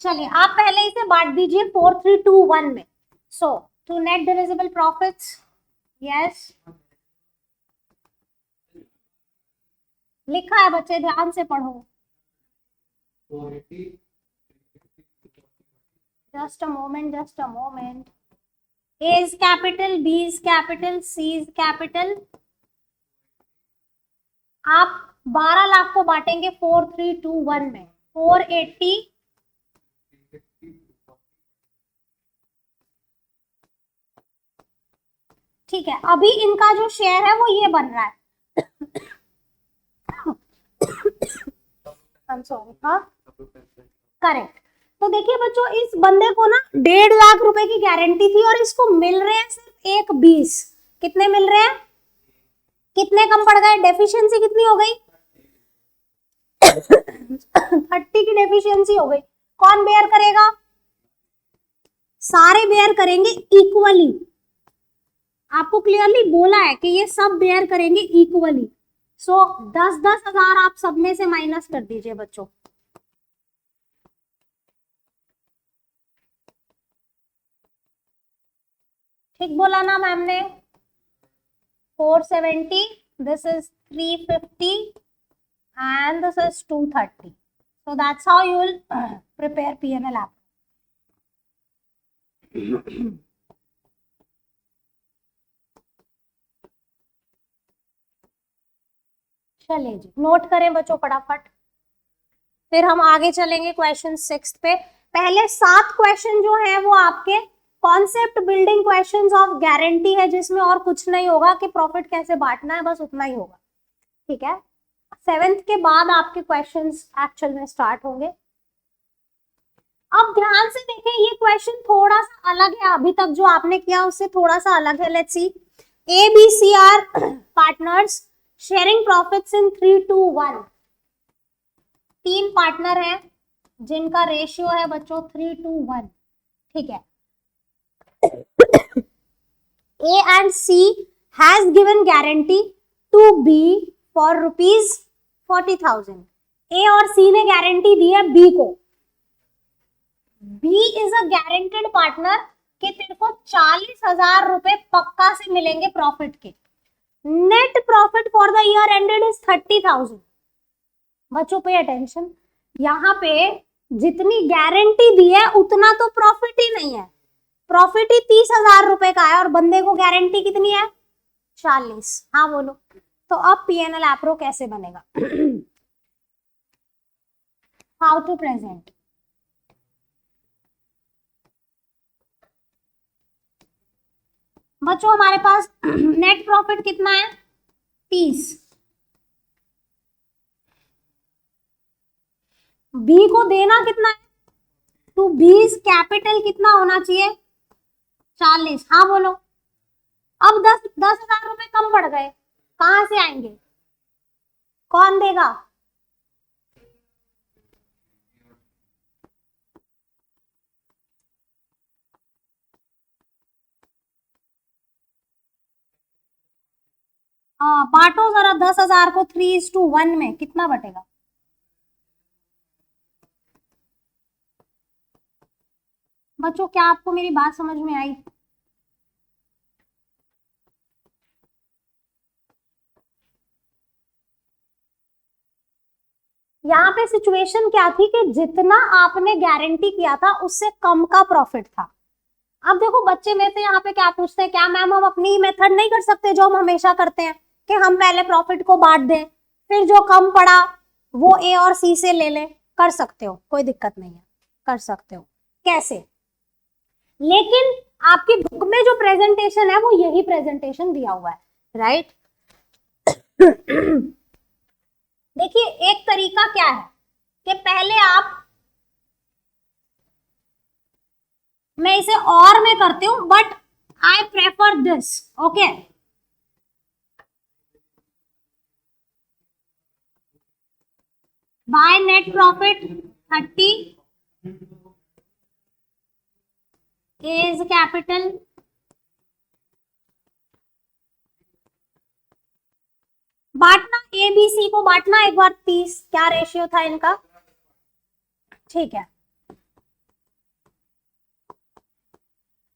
चलिए आप पहले इसे बांट दीजिए 4, 3, 2, 1 में। So to net divisible profits, yes लिखा है बच्चे, ध्यान से पढ़ो। Just a moment, just a moment. A is capital, B is capital, C is capital। आप 12 लाख को बांटेंगे 4, 3, 2, 1 में, 480, ठीक है। अभी इनका जो शेयर है वो ये बन रहा है, हाँ करेक्ट। तो देखिए बच्चों इस बंदे को ना 1.5 लाख रुपए की गारंटी थी और इसको मिल रहे हैं सिर्फ 1,20। कितने मिल रहे हैं, कितने कम पड़ गए, डेफिशिएंसी कितनी हो गई 30 की डेफिशिएंसी हो गई। कौन बेयर करेगा, सारे बेयर करेंगे इक्वली। आपको क्लियरली बोला है कि ये सब बेयर करेंगे इक्वली। सो 10-10 हजार आप सब में से माइनस कर दीजिए बच्चों। ठीक बोला ना मैम ने, 470, this is 350 and this is 230। So that's how you will prepare P&L app। चलिए जी नोट करें बच्चों फटाफट, फिर हम आगे चलेंगे क्वेश्चन 6 पे। पहले 7 क्वेश्चन जो है वो आपके concept building questions of guarantee है, जिसमें और कुछ नहीं होगा कि प्रॉफिट कैसे बांटना है, बस उतना ही होगा। ठीक है, 7th के बाद आपके क्वेश्चंस एक्चुअल में स्टार्ट होंगे। अब ध्यान से देखें, ये क्वेश्चन थोड़ा सा अलग है, अभी तक जो आपने किया उससे थोड़ा सा अलग है। Let's see, A B C are partners sharing profits in 3, 2, 1। 3 partner हैं जिनका रेशियो है बच्चों 3, 2, 1। ठीक है, A and C has given guarantee to B for rupees 40,000। A और C ने गारंटी दी है B को। B is a guaranteed partner कि तेरे को 40,000 रुपए पक्का से मिलेंगे प्रॉफिट के। Net profit for the year ended is 30,000। बच्चों पे अटेंशन, यहाँ पे जितनी गारंटी दी है उतना तो प्रॉफिट ही नहीं है, प्रॉफिट ही 30,000 रुपए का है और बंदे को गारंटी कितनी है 40। हाँ बोलो, तो अब पीएनएल एप्रो कैसे बनेगा? How to present? बच्चों हमारे पास नेट प्रॉफिट कितना है 30, बी को देना कितना है, टू बीज कैपिटल कितना होना चाहिए 40। हाँ बोलो, अब 10,000 रुपए कम पड़ गए, कहां से आएंगे, कौन देगा? हाँ बांटो जरा 10,000 को 3:1 में, कितना बटेगा? बच्चों क्या आपको मेरी बात समझ में आई? यहाँ पे सिचुएशन क्या थी कि जितना आपने गारंटी किया था उससे कम का प्रॉफिट था। अब देखो बच्चे में से यहाँ पे क्या पूछते हैं, क्या मैम हम अपनी मेथड नहीं कर सकते जो हम हमेशा करते हैं कि हम पहले प्रॉफिट को बांट दें, फिर जो कम पड़ा वो ए और सी से ले लें? कर सकते हो, कोई दिक्कत नहीं है, कर सकते हो। कैसे? लेकिन आपकी बुक में जो प्रेजेंटेशन है वो यही प्रेजेंटेशन दिया हुआ है, राइट? देखिए एक तरीका क्या है कि पहले आप, मैं इसे और में करती हूं but I prefer this, okay? Bye net profit 30 is capital, बांटना ए बी सी को बांटना एक बार 30, क्या रेशियो था इनका? ठीक है,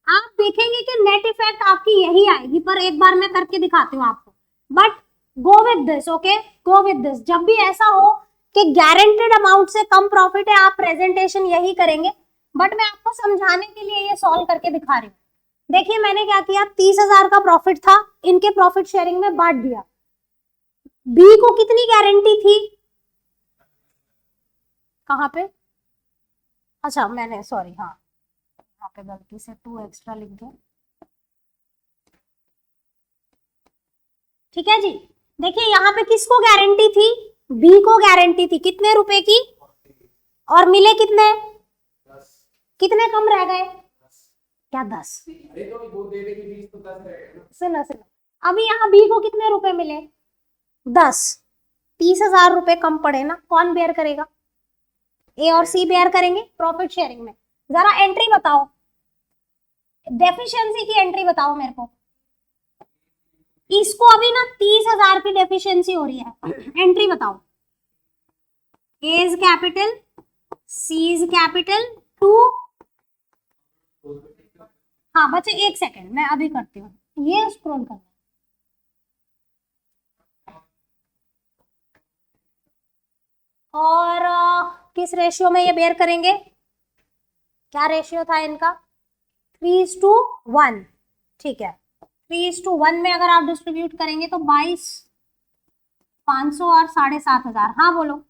आप देखेंगे कि नेट इफेक्ट आपकी यही आएगी, पर एक बार मैं करके दिखाती हूँ आपको। But go with this, okay, go with this. जब भी ऐसा हो कि गारंटेड अमाउंट से कम प्रॉफिट है, आप प्रेजेंटेशन यही करेंगे, बट मैं आपको समझाने के लिए ये सॉल्व करके दिखा रही हूँ। देखिए मैंने क्या किया, 30,000 का प्रॉफिट था, इनके प्रॉफिट शेयरिंग में बांट दिया। बी को कितनी गारंटी थी, कहां पे? अच्छा मैंने सॉरी, हाँ यहाँ पे गलती से 2 एक्स्ट्रा लिख दिया। ठीक है जी, देखिए यहाँ पे किसको गारंटी थी, बी को गारंटी थी, कितने रुपए की, और मिले कितने, कितने कम रह गए, क्या 10? सुनो सुनो, अभी यहाँ बी को कितने रुपए मिले 10, 30,000 रुपए कम पड़े ना, कौन बेयर करेगा? ए और सी बेयर करेंगे प्रॉफिट शेयरिंग में। जरा एंट्री बताओ, डेफिशिएंसी की एंट्री बताओ मेरे को। इसको अभी ना 30,000 की डेफिशिएंसी हो रही है, एंट्री बताओ। A is capital, C is capital, 2। हाँ बच्चे एक सेकेंड मैं अभी करती हूँ, ये स्क्रॉल करना। और किस रेशियो में ये बेयर करेंगे, क्या रेशियो था इनका, 3:1। ठीक है, 3:1 में अगर आप डिस्ट्रीब्यूट करेंगे तो 22,500 और 7,500। हाँ बोलो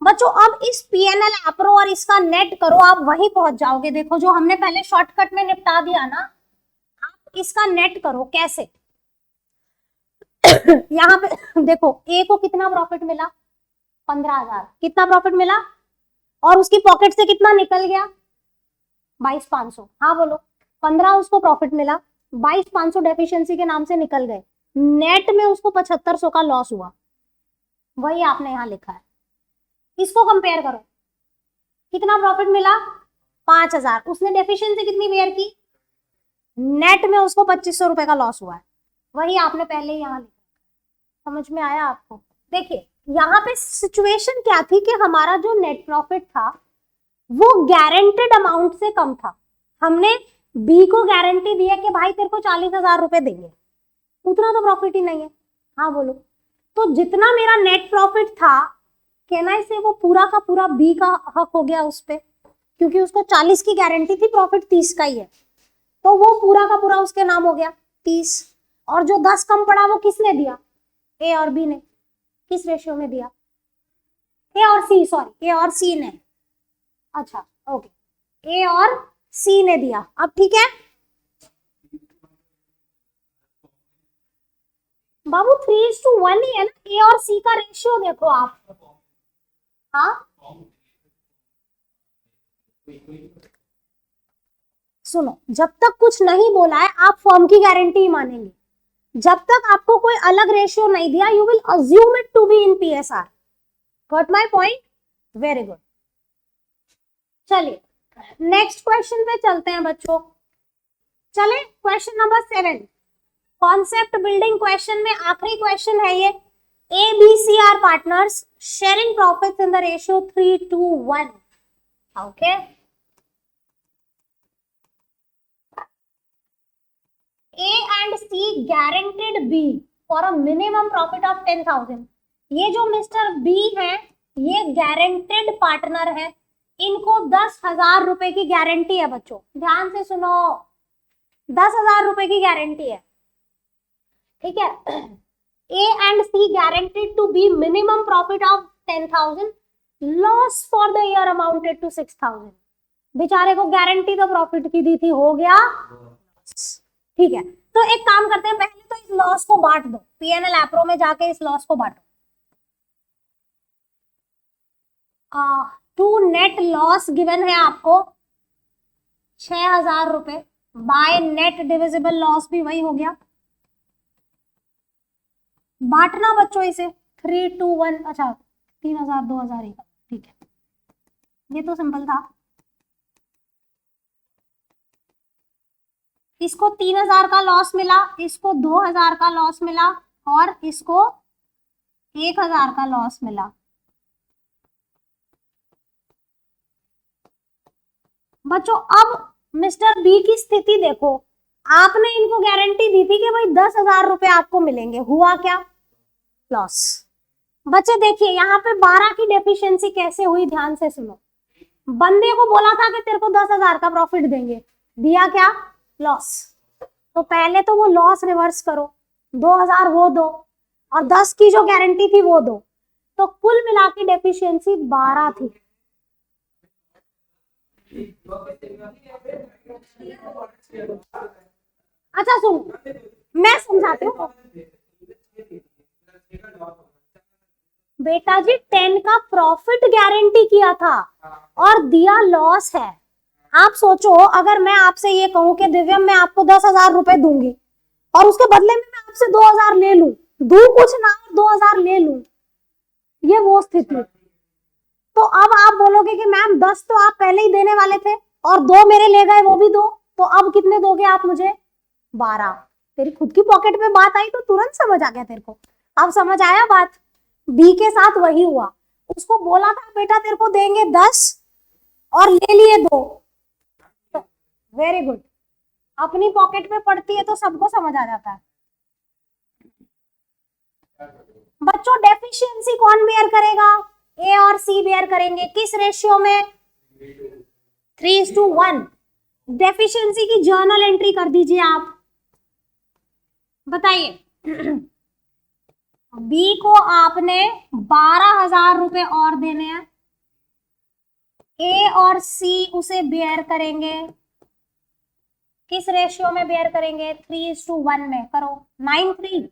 बच्चों, अब इस पीएनएल एप्रो और इसका नेट करो, आप वहीं पहुंच जाओगे। देखो जो हमने पहले शॉर्टकट में निपटा दिया ना, आप इसका नेट करो कैसे। यहाँ पे देखो ए को कितना प्रॉफिट मिला 15,000, कितना प्रॉफिट मिला, और उसकी पॉकेट से कितना निकल गया 22,500। हाँ बोलो, 15 उसको प्रॉफिट मिला, 22,500 डेफिशिएंसी के नाम से निकल गए, नेट में उसको 7,500 का लॉस हुआ, वही आपने यहाँ लिखा है। इसको कंपेयर करो, कितना प्रॉफिट मिला 5,000, उसने डेफिशिएंसी कितनी बेयर की, नेट में उसको 2,500 रुपए का लॉस हुआ है, वही आपने पहले यहाँ लिखा। समझ में आया आपको? देखिए यहाँ पे सिचुएशन क्या थी कि हमारा जो नेट प्रॉफिट था वो गारंटेड अमाउंट से कम था, हमने बी को गारंटी दी है कि भाई तेरे को 40,000 रुपए देंगे, उतना तो प्रॉफिट ही नहीं है। हाँ बोलो। तो जितना मेरा नेट प्रॉफिट था, कहना इसे वो पूरा का पूरा बी का हक हो गया उस पे, क्योंकि उसको 40 की गारंटी थी, प्रॉफिट 30 का ही है, तो वो पूरा का पूरा उसके नाम हो गया 30। और जो 10 कम पड़ा वो किसने दिया? ए और बी ने। किस रेशियो में दिया? ए और सी, सॉरी ए और सी ने। अच्छा ओके, ए और सी ने दिया। अब ठीक है बाबू, 3:1 ही है ना, ए और सी का रेशियो देखो आप। हाँ सुनो, जब तक कुछ नहीं बोला है आप फॉर्म की गारंटी ही मानेंगे। जब तक आपको कोई अलग रेशियो नहीं दिया, you will assume it to be in PSR. Got my point? Very good. चलिए नेक्स्ट क्वेश्चन पे चलते हैं बच्चों। चले question number 7, concept building question में आखिरी क्वेश्चन है ये। A B C are partners sharing profits in the ratio 3:1। Okay, A and C guaranteed B for a minimum profit of 10,000। ये जो मिस्टर B है ये गारंटेड पार्टनर है, इनको 10,000 रुपए की गारंटी है बच्चों, ध्यान से सुनो, 10,000 रुपए की गारंटी है, ठीक है। A and C guaranteed to be minimum profit of 10,000, loss for the year amounted to 6,000। बेचारे को गारंटी तो प्रॉफिट की दी थी, हो गया, ठीक है। तो एक काम करते हैं, पहले तो इस लॉस को बांट दो, पीएनएल एप्रो में जाके इस लॉस को बांटो। टू नेट लॉस गिवन है आपको 6,000 रुपए, बाय नेट डिविजिबल लॉस भी वही हो गया। बांटना बच्चों इसे 3:1, अच्छा 3,000 2,000 ही, ठीक है, ये तो सिंपल था। इसको 3,000 का लॉस मिला, इसको 2,000 का लॉस मिला, और इसको 1,000 का लॉस मिला। बच्चों अब मिस्टर बी की स्थिति देखो, आपने इनको गारंटी दी थी कि भाई 10,000 रुपए आपको मिलेंगे, हुआ क्या? लॉस। बच्चे देखिए यहाँ पे 12 की डेफिशिएंसी कैसे हुई, ध्यान से सुनो। बंदे को बोला था कि तेरे को 10,000 का प्रॉफिट देंगे, दिया क्या? लॉस। तो पहले तो वो लॉस रिवर्स करो, 2,000 वो दो और 10 की जो गारंटी थी वो दो, तो कुल मिला के डेफिशिएंसी 12 थी। अच्छा सुन, मैं समझाती हूँ बेटा जी, 10 का प्रॉफिट गारंटी किया था और दिया लॉस है। आप सोचो अगर मैं आपसे ये कहूं कि दिव्यम मैं आपको 10,000 रुपए दूंगी और उसके बदले में मैं आपसे 2,000 ले लूं, दू कुछ ना 2,000 ले लूं, ये वो स्थिति। तो अब आप बोलोगे कि मैम 10 तो आप पहले ही देने वाले थे और 2 मेरे ले गए, वो भी 2, तो अब कितने दोगे आप मुझे? 12। तेरी खुद की पॉकेट में बात आई तो तुरंत समझ आ गया तेरे को। अब समझ आया बात? बी के साथ वही हुआ, उसको बोला था बेटा तेरे को देंगे 10 और ले लिए 2। वेरी गुड, अपनी पॉकेट में पड़ती है तो सबको समझ आ जाता है। बच्चों डेफिशिएंसी कौन बेयर करेगा? ए और सी बेयर करेंगे, किस रेशियो में? 3:1। डेफिशिएंसी की जर्नल एंट्री कर दीजिए आप, बताइए। बी को आपने 12,000 रुपए और देने हैं, ए और सी उसे बेयर करेंगे, किस रेशियो में बेयर करेंगे? 3:1 में। करो 9:3।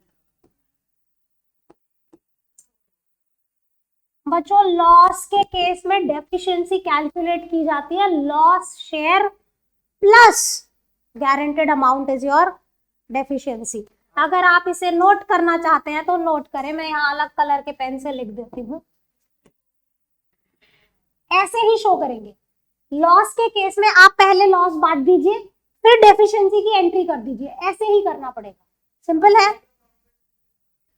बच्चों लॉस के केस में डेफिशिएंसी कैलकुलेट की जाती है, loss share plus guaranteed amount is your deficiency. अगर आप इसे नोट करना चाहते हैं तो नोट करें, मैं यहाँ अलग कलर के पेन से लिख देती हूँ। ऐसे ही शो करेंगे, लॉस के केस में आप पहले लॉस बांट दीजिए फिर डेफिशिएंसी की एंट्री कर दीजिए, ऐसे ही करना पड़ेगा, सिंपल है।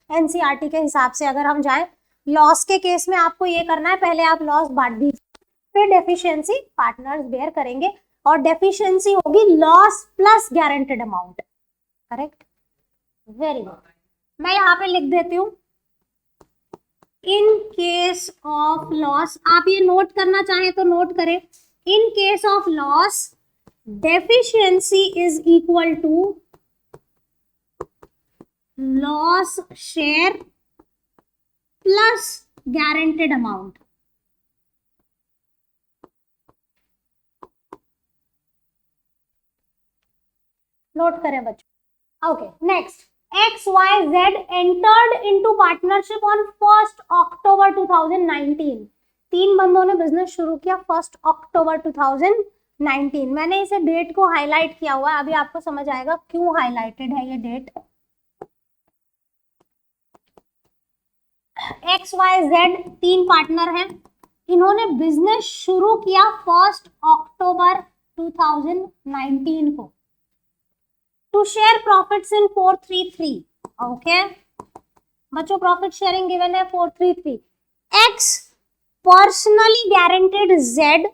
एनसीईआरटी के हिसाब से अगर हम जाएं, लॉस के केस में आपको ये करना है, पहले आप लॉस बांट दीजिए फिर डेफिशिएंसी पार्टनर्स बेयर करेंगे। और डेफिशिएंसी होगी loss plus guaranteed amount, correct, very good. मैं यहाँ पे लिख देती हूँ इन केस ऑफ लॉस, आप ये नोट करना चाहें तो नोट करें, in case of loss deficiency is equal to loss share plus guaranteed amount. Note करें बच्चों। Okay, next, XYZ entered into partnership on 1st October 2019। तीन बंदों ने बिजनेस शुरू किया 1st October 2019। मैंने इसे डेट को हाईलाइट किया हुआ है, अभी आपको समझ आएगा क्यों हाईलाइटेड है ये डेट। XYZ तीन पार्टनर हैं, इन्होंने बिजनेस शुरू किया 1st October 2019 को। To share profits in 433, okay बच्चों, प्रॉफिट शेयरिंग गिवन है 433। X personally guaranteed Z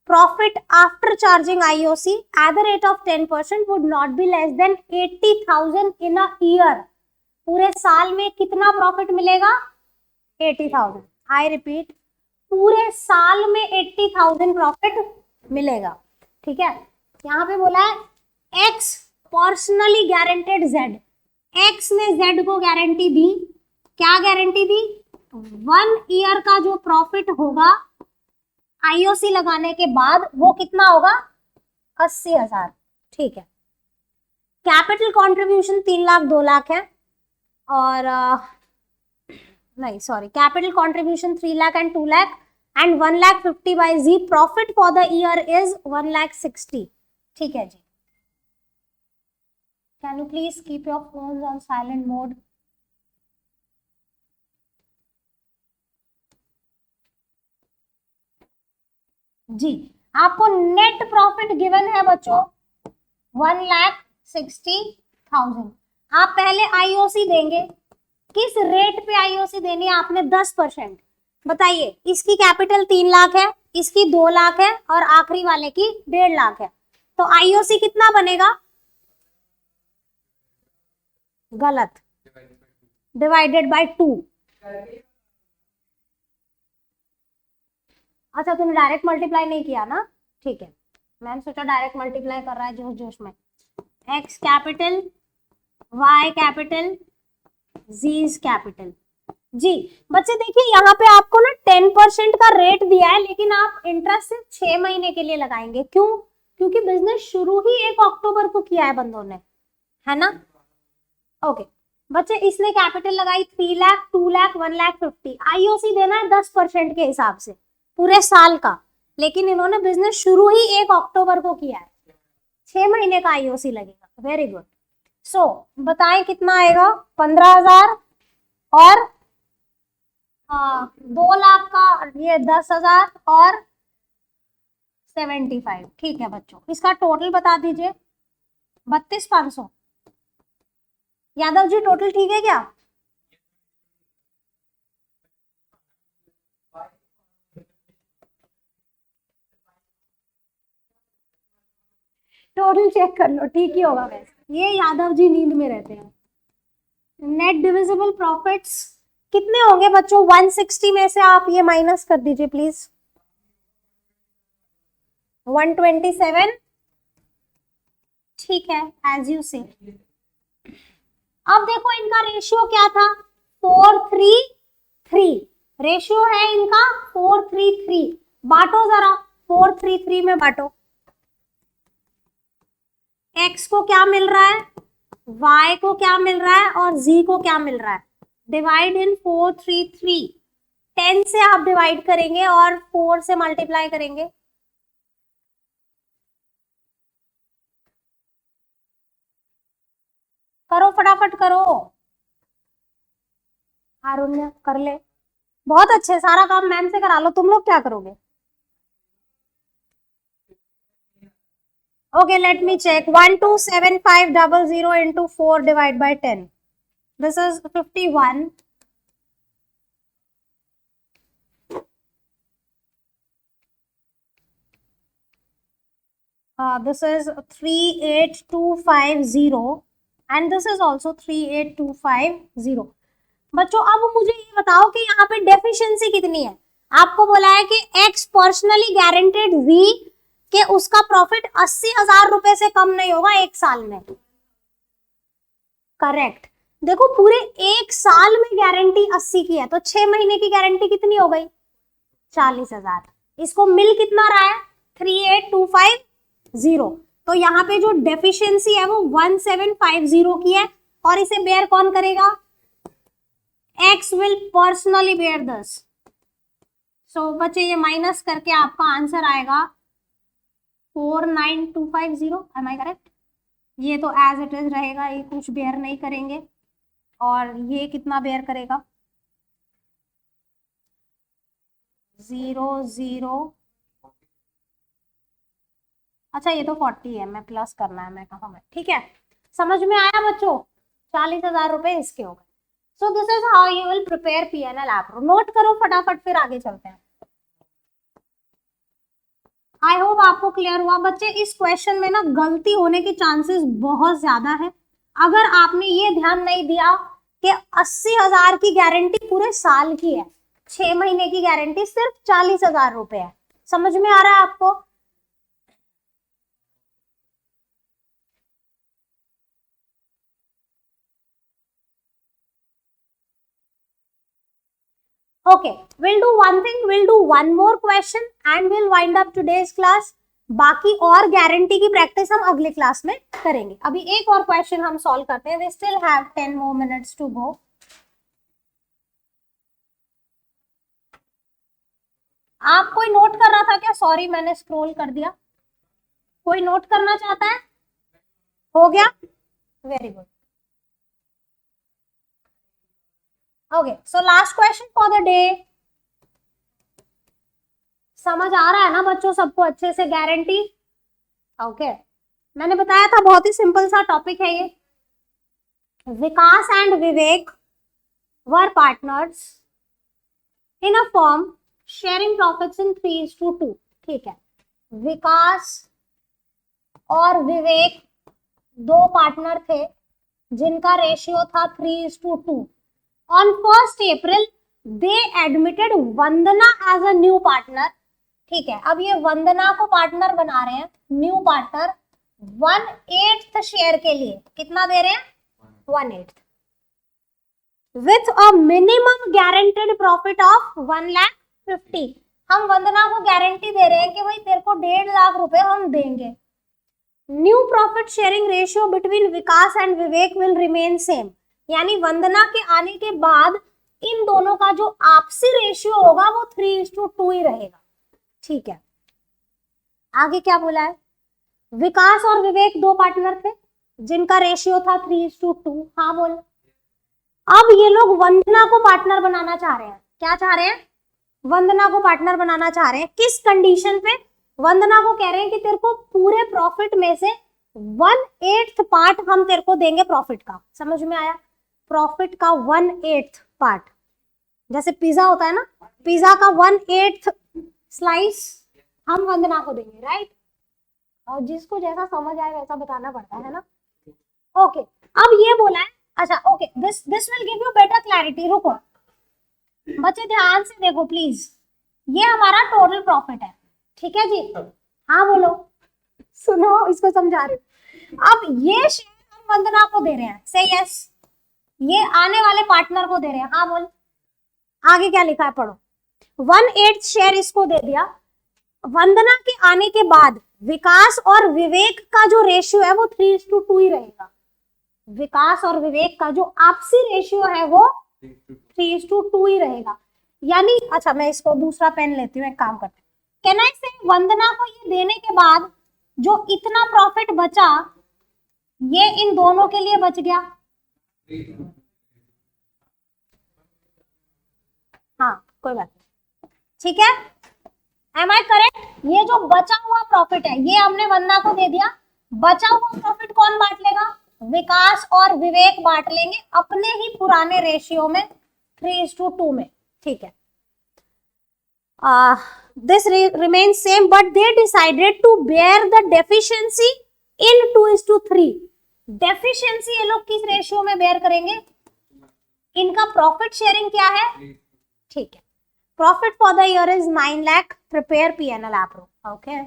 profit after charging IOC at the rate of 10% would not be less than 80,000 in a year. पूरे साल में कितना profit मिलेगा? 80,000। I repeat, पूरे साल में 80,000 प्रॉफिट मिलेगा, ठीक है। यहाँ पे बोला है X personally guaranteed Z, X ने Z को गारंटी दी, क्या गारंटी दी? 1 ईयर का जो प्रॉफिट होगा IOC लगाने के बाद वो कितना होगा? 80,000, ठीक है। कैपिटल कंट्रीब्यूशन 3 लाख 2 लाख है, और नहीं sorry, capital contribution 3 lakh and 2 lakh and 1,50,000 by Z। Profit for the year is 1,60,000, ठीक है जी। Can you please keep your phones on silent mode? जी, आपको नेट प्रॉफिट गिवन है बच्चों 1,60,000। आप पहले IOC देंगे, किस रेट पे IOC देनी है आपने? 10%। बताइए, इसकी कैपिटल 3 लाख है, इसकी 2 लाख है और आखिरी वाले की 1.5 लाख है, तो IOC कितना बनेगा? गलत, डिवाइडेड बाय 2। अच्छा, तुमने डायरेक्ट मल्टीप्लाई नहीं किया ना, ठीक है। मैंने सोचा डायरेक्ट मल्टीप्लाई कर रहा है जोश जोश में। X capital, Y capital, Z capital. जी बच्चे देखिए, यहाँ पे आपको ना 10% का रेट दिया है, लेकिन आप इंटरेस्ट सिर्फ 6 महीने के लिए लगाएंगे। क्यों? क्योंकि बिजनेस शुरू ही 1 अक्टूबर को किया है बंदों ने, है ना। ओके बच्चे, इसने कैपिटल लगाई 3 लाख 2 लाख 1,50,000। IOC देना है 10% के हिसाब से पूरे साल का, लेकिन इन्होंने बिजनेस शुरू ही 1 अक्टूबर को किया है, 6 महीने का IOC लगेगा। Very good. सो बताएं कितना आएगा? 15,000 और 2 लाख का ये 10,000 और 75, ठीक है बच्चों। इसका टोटल बता दीजिए। 32,500। यादव जी टोटल ठीक है क्या? टोटल चेक कर लो, ठीक ही होगा वैसे। ये यादव जी नींद में रहते हैं। नेट डिविजिबल प्रॉफिट्स कितने होंगे बच्चों? 160 में से आप ये माइनस कर दीजिए प्लीज। 127, ठीक है, एज यू से। अब देखो इनका रेशियो क्या था? 433 रेशियो है इनका, 433। बांटो जरा, 433 में बांटो। X को क्या मिल रहा है, Y को क्या मिल रहा है और Z को क्या मिल रहा है? Divide in 433। 10 से आप डिवाइड करेंगे और 4 से मल्टीप्लाई करेंगे। करो फटाफट करो, आरुण्य कर ले। बहुत अच्छे, सारा काम मैम से करा लो। तुम लोग क्या करोगे? Okay, let me check. 127500 into 4 divided by 10. This is 51. this is 38250 and this is also 38250. बच्चों अब मुझे ये बताओ कि यहाँ पे डेफिशिएंसी कितनी है। आपको बोला है कि एक्स पर्सनली गारंटेड वी के उसका प्रॉफिट 80,000 रुपए से कम नहीं होगा एक साल में। करेक्ट। देखो पूरे एक साल में गारंटी 80 की है तो 6 महीने की गारंटी कितनी हो गई? 40,000। इसको मिल कितना रहा है? 38250। तो यहाँ पे जो डेफिशिएंसी है वो 1750 की है और इसे बेयर कौन करेगा? X will personally bear this. So बच्चे ये माइनस करके आपका आंसर आएगा 49250। Am I correct? ये तो एज इट इज रहेगा, ये कुछ बेयर नहीं करेंगे। और ये कितना बेयर करेगा? 0 अच्छा ये तो 40 है, मैं प्लस करना है, मैं कहा मैं ठीक है। समझ में आया बच्चों? 40,000 रुपए इसके हो गए। So this is how you will prepare PNL appro. Note करो फटाफट, फिर आगे चलते हैं। आई होप आपको क्लियर हुआ बच्चे। इस क्वेश्चन में ना गलती होने के चांसेस बहुत ज्यादा है। अगर आपने ये ध्यान नहीं दिया कि 80,000 की गारंटी पूरे साल की है, 6 महीने की गारंटी सिर्फ 40,000 रुपए है। समझ में आ रहा है आपको? Okay, we'll do one thing, we'll do one more question and we'll wind up today's class. बाकी और गारंटी की प्रैक्टिस हम अगले क्लास में करेंगे। अभी एक और क्वेश्चन हम सॉल्व करते हैं। We still have 10 more minutes to go. आप कोई नोट कर रहा था क्या? सॉरी मैंने स्क्रॉल कर दिया। कोई नोट करना चाहता है? हो गया? Very good. Okay, so last question for the day. समझ आ रहा है ना बच्चों सबको अच्छे से गारंटी? ओके, मैंने बताया था बहुत ही सिंपल सा टॉपिक है ये। Vikas and Vivek were partners in a firm sharing profits in 3:2। ठीक है, विकास और विवेक दो पार्टनर थे जिनका रेशियो था 3:2। On 1st April, they admitted Vandana as a new partner। ठीक है, अब ये वंदना को पार्टनर बना रहे हैं, न्यू पार्टनर 1/8 शेयर के लिए। कितना दे रहे हैं? 1/8 with a minimum guaranteed profit of 1,50,000। हम वंदना को गारंटी दे रहे हैं कि भाई तेरे को 1.5 लाख रुपए हम देंगे। New profit sharing ratio between Vikas and Vivek will remain same. यानी वंदना के आने के बाद इन दोनों का जो आपसी रेशियो होगा वो 3:2 ही रहेगा। ठीक है, आगे क्या बोला है? विकास और विवेक दो पार्टनर थे जिनका रेशियो था 3:2। हाँ बोल। अब ये लोग वंदना को पार्टनर बनाना चाह रहे हैं। क्या चाह रहे हैं? वंदना को पार्टनर बनाना चाह रहे हैं। किस कंडीशन पे? वंदना को कह रहे हैं कि तेरे को पूरे प्रॉफिट में से 1/8 पार्ट हम तेरे को देंगे प्रॉफिट का। समझ में आया? प्रॉफिट का 1/8 पार्ट, जैसे पिज्जा होता है ना, पिज्जा का 1/8 स्लाइस हम वंदना को देंगे, राइट? और जिसको जैसा समझ आए वैसा बताना पड़ता है ना। ओके, अब ये बोला है। अच्छा okay, this will give you better clarity. रुको बच्चे ध्यान से देखो प्लीज, ये हमारा टोटल प्रॉफिट है। ठीक है जी? हाँ बोलो, सुनो इसको समझा रही हूँ। अब ये शेयर हम वंदना को दे रहे हैं, से यस। ये आने वाले पार्टनर को दे रहे हैं। हाँ बोल, आगे क्या लिखा है पढ़ो। 1/8 शेयर इसको दे दिया। वंदना के आने के बाद विकास और विवेक का जो रेशियो है वो 3:2 ही रहेगा। विकास और विवेक का जो आपसी रेशियो है वो 3:2 ही रहेगा। यानी अच्छा मैं इसको दूसरा पेन लेती हूँ, एक काम करते हैं। कैन आई से वंदना को ये देने के बाद जो इतना प्रॉफिट बचा ये इन दोनों के लिए बच गया। हाँ कोई बात नहीं, ठीक है। Am I correct? ये जो बचा हुआ प्रॉफिट है ये हमने वंदना को दे दिया। बचा हुआ प्रॉफिट कौन बांट लेगा? विकास और विवेक बांट लेंगे अपने ही पुराने रेशियो में 3:2 में। ठीक है, this remains same, but they decided to bear the deficiency in 2:3. Deficiency ये लोग किस रेशियो में बेयर करेंगे? इनका प्रॉफिट शेयरिंग क्या है? ठीक है, profit for the year is 9 lakh. Prepare P&L approve. Okay,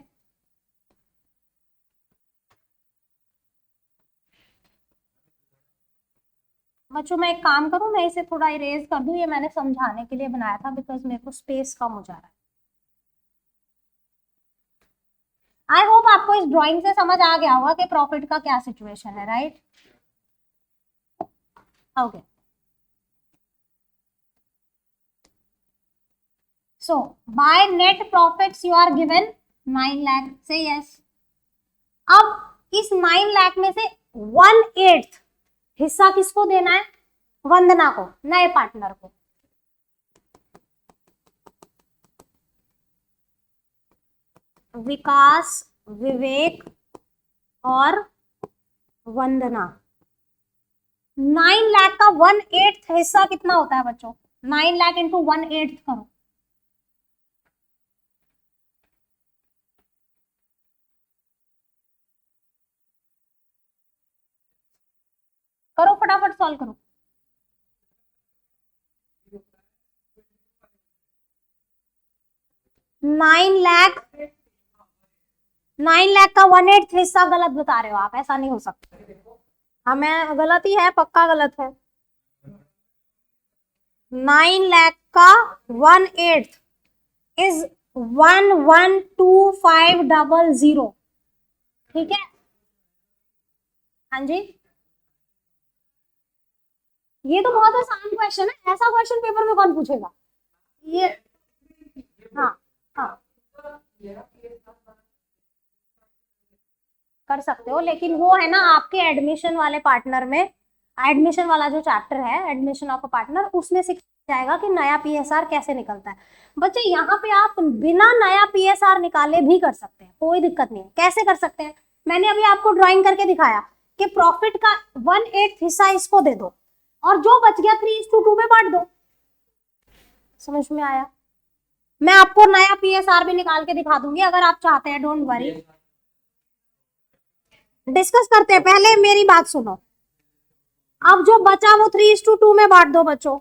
बच्चों मैं एक काम करूं, मैं इसे थोड़ा इरेज कर दूं. ये मैंने समझाने के लिए बनाया था बिकॉज मेरे को स्पेस कम हो जा रहा है. आई होप आपको इस ड्राइंग से समझ आ गया होगा कि प्रॉफिट का क्या सिचुएशन है. Right? Okay, so by net profits you are given 9 lakh. say yes. अब इस 9 लाख में से 1/8 हिस्सा किसको देना है? वंदना को, नए पार्टनर को. विकास, विवेक और वंदना. 9 लाख का 1/8 हिस्सा कितना होता है बच्चों? 9 लाख इंटू 1/8 करो. करो फटाफट सॉल्व करो. नाइन लाख का 1/8 हिस्सा गलत बता रहे हो आप. ऐसा नहीं हो सकता. हमें गलत ही है, पक्का गलत है. 9 लाख का 1/8 इज 112500. ठीक है? हाँ जी, ये तो बहुत आसान क्वेश्चन है. ऐसा क्वेश्चन पेपर में कौन पूछेगा? ये हाँ हाँ कर सकते हो, लेकिन वो है ना आपके एडमिशन वाले पार्टनर में, एडमिशन वाला जो चैप्टर है एडमिशन ऑफ अ पार्टनर, उसमें सिखाया जाएगा कि नया PSR कैसे निकलता है. बच्चे यहाँ पे आप बिना नया PSR निकाले भी कर सकते हैं, कोई दिक्कत नहीं है. कैसे कर सकते हैं? मैंने अभी आपको ड्राइंग करके दिखाया कि प्रॉफिट का 1/8 हिस्सा इसको दे दो और जो बच गया 3:2 में बांट दो. समझ में आया? मैं आपको नया PSR भी निकाल के दिखा दूंगी अगर आप चाहते हैं. डोंट वरी, डिस्कस करते हैं. पहले मेरी बात सुनो. अब जो बचा वो 3:2 में बांट दो बच्चों.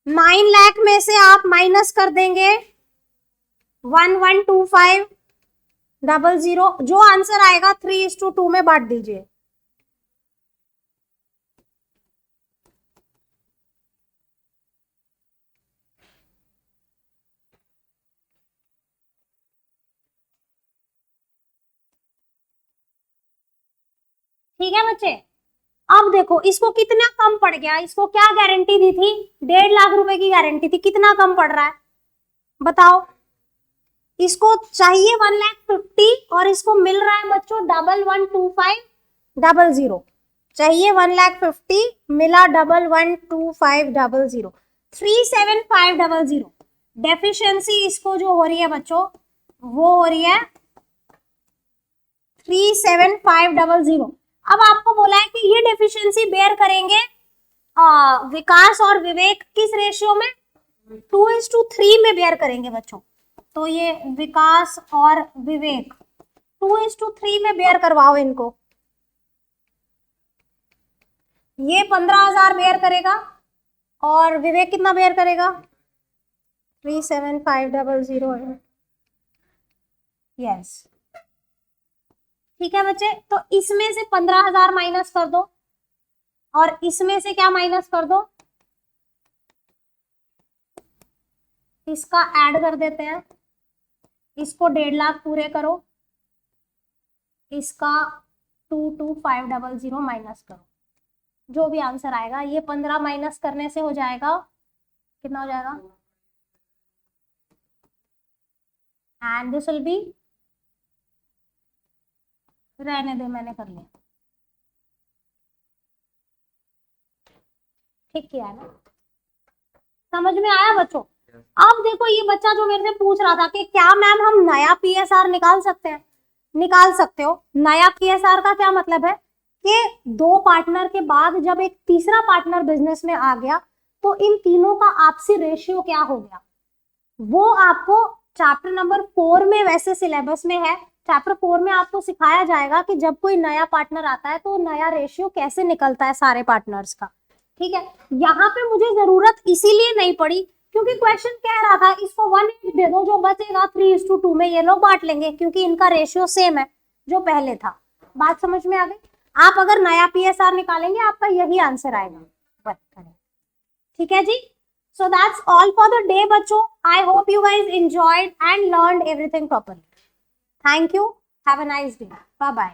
नाइन लाख में से आप माइनस कर देंगे 112500. जो आंसर आएगा 3:2 में बांट दीजिए. ठीक है बच्चे? अब देखो इसको कितना कम पड़ गया. इसको क्या गारंटी दी थी? 1.5 लाख रुपए की गारंटी थी. कितना कम पड़ रहा है बताओ? इसको चाहिए 1,50,000 और इसको मिल रहा है बच्चों 112500. चाहिए 1,50,000, मिला 112500. 37500. डेफिशिएंसी इसको जो हो रही है बच्चों वो हो रही है 37500. अब आपको बोला है कि ये डेफिशिएंसी बेयर करेंगे विकास और विवेक किस रेशियो में? 2:3 में बेयर करेंगे बच्चों. तो ये विकास और विवेक 2:3 में बेयर करवाओ इनको. ये 15,000 बेयर करेगा और विवेक कितना बेयर करेगा? 37500. यस, ठीक है बच्चे. तो इसमें से 15,000 माइनस कर दो और इसमें से क्या माइनस कर दो? इसका ऐड कर देते हैं. इसको 1.5 लाख पूरे करो, इसका 22500 माइनस करो. जो भी आंसर आएगा ये 15 माइनस करने से हो जाएगा कितना हो जाएगा? एंड दिस विल बी, रहने दे मैंने कर लिया. ठीक किया है ना? समझ में आया बच्चों? अब देखो ये बच्चा जो मेरे से पूछ रहा था कि क्या मैम हम नया PSR निकाल सकते हैं. निकाल सकते हो. नया PSR का क्या मतलब है कि 2 पार्टनर के बाद जब एक तीसरा पार्टनर बिजनेस में आ गया तो इन तीनों का आपसी रेशियो क्या हो गया, वो आपको चैप्टर नंबर 4 में वैसे सिलेबस में है। चैप्टर 4 में आपको सिखाया जाएगा कि जब कोई नया पार्टनर आता है तो नया रेशियो कैसे निकलता है सारे पार्टनर्स का। ठीक है, यहाँ पे मुझे जरूरत इसीलिए नहीं पड़ी क्योंकि क्वेश्चन कह रहा था इसको 1:8 दे दो, जो बचेगा 3:2 में ये लोग बांट लेंगे क्योंकि इनका रेशियो सेम है जो पहले था। बात समझ में आ गई? आप अगर नया PSR निकालेंगे आपका यही आंसर आएगा। ठीक है जी, so that's all for the day बच्चों। I hope you guys enjoyed and learned everything properly. Thank you. Have a nice day. Bye bye.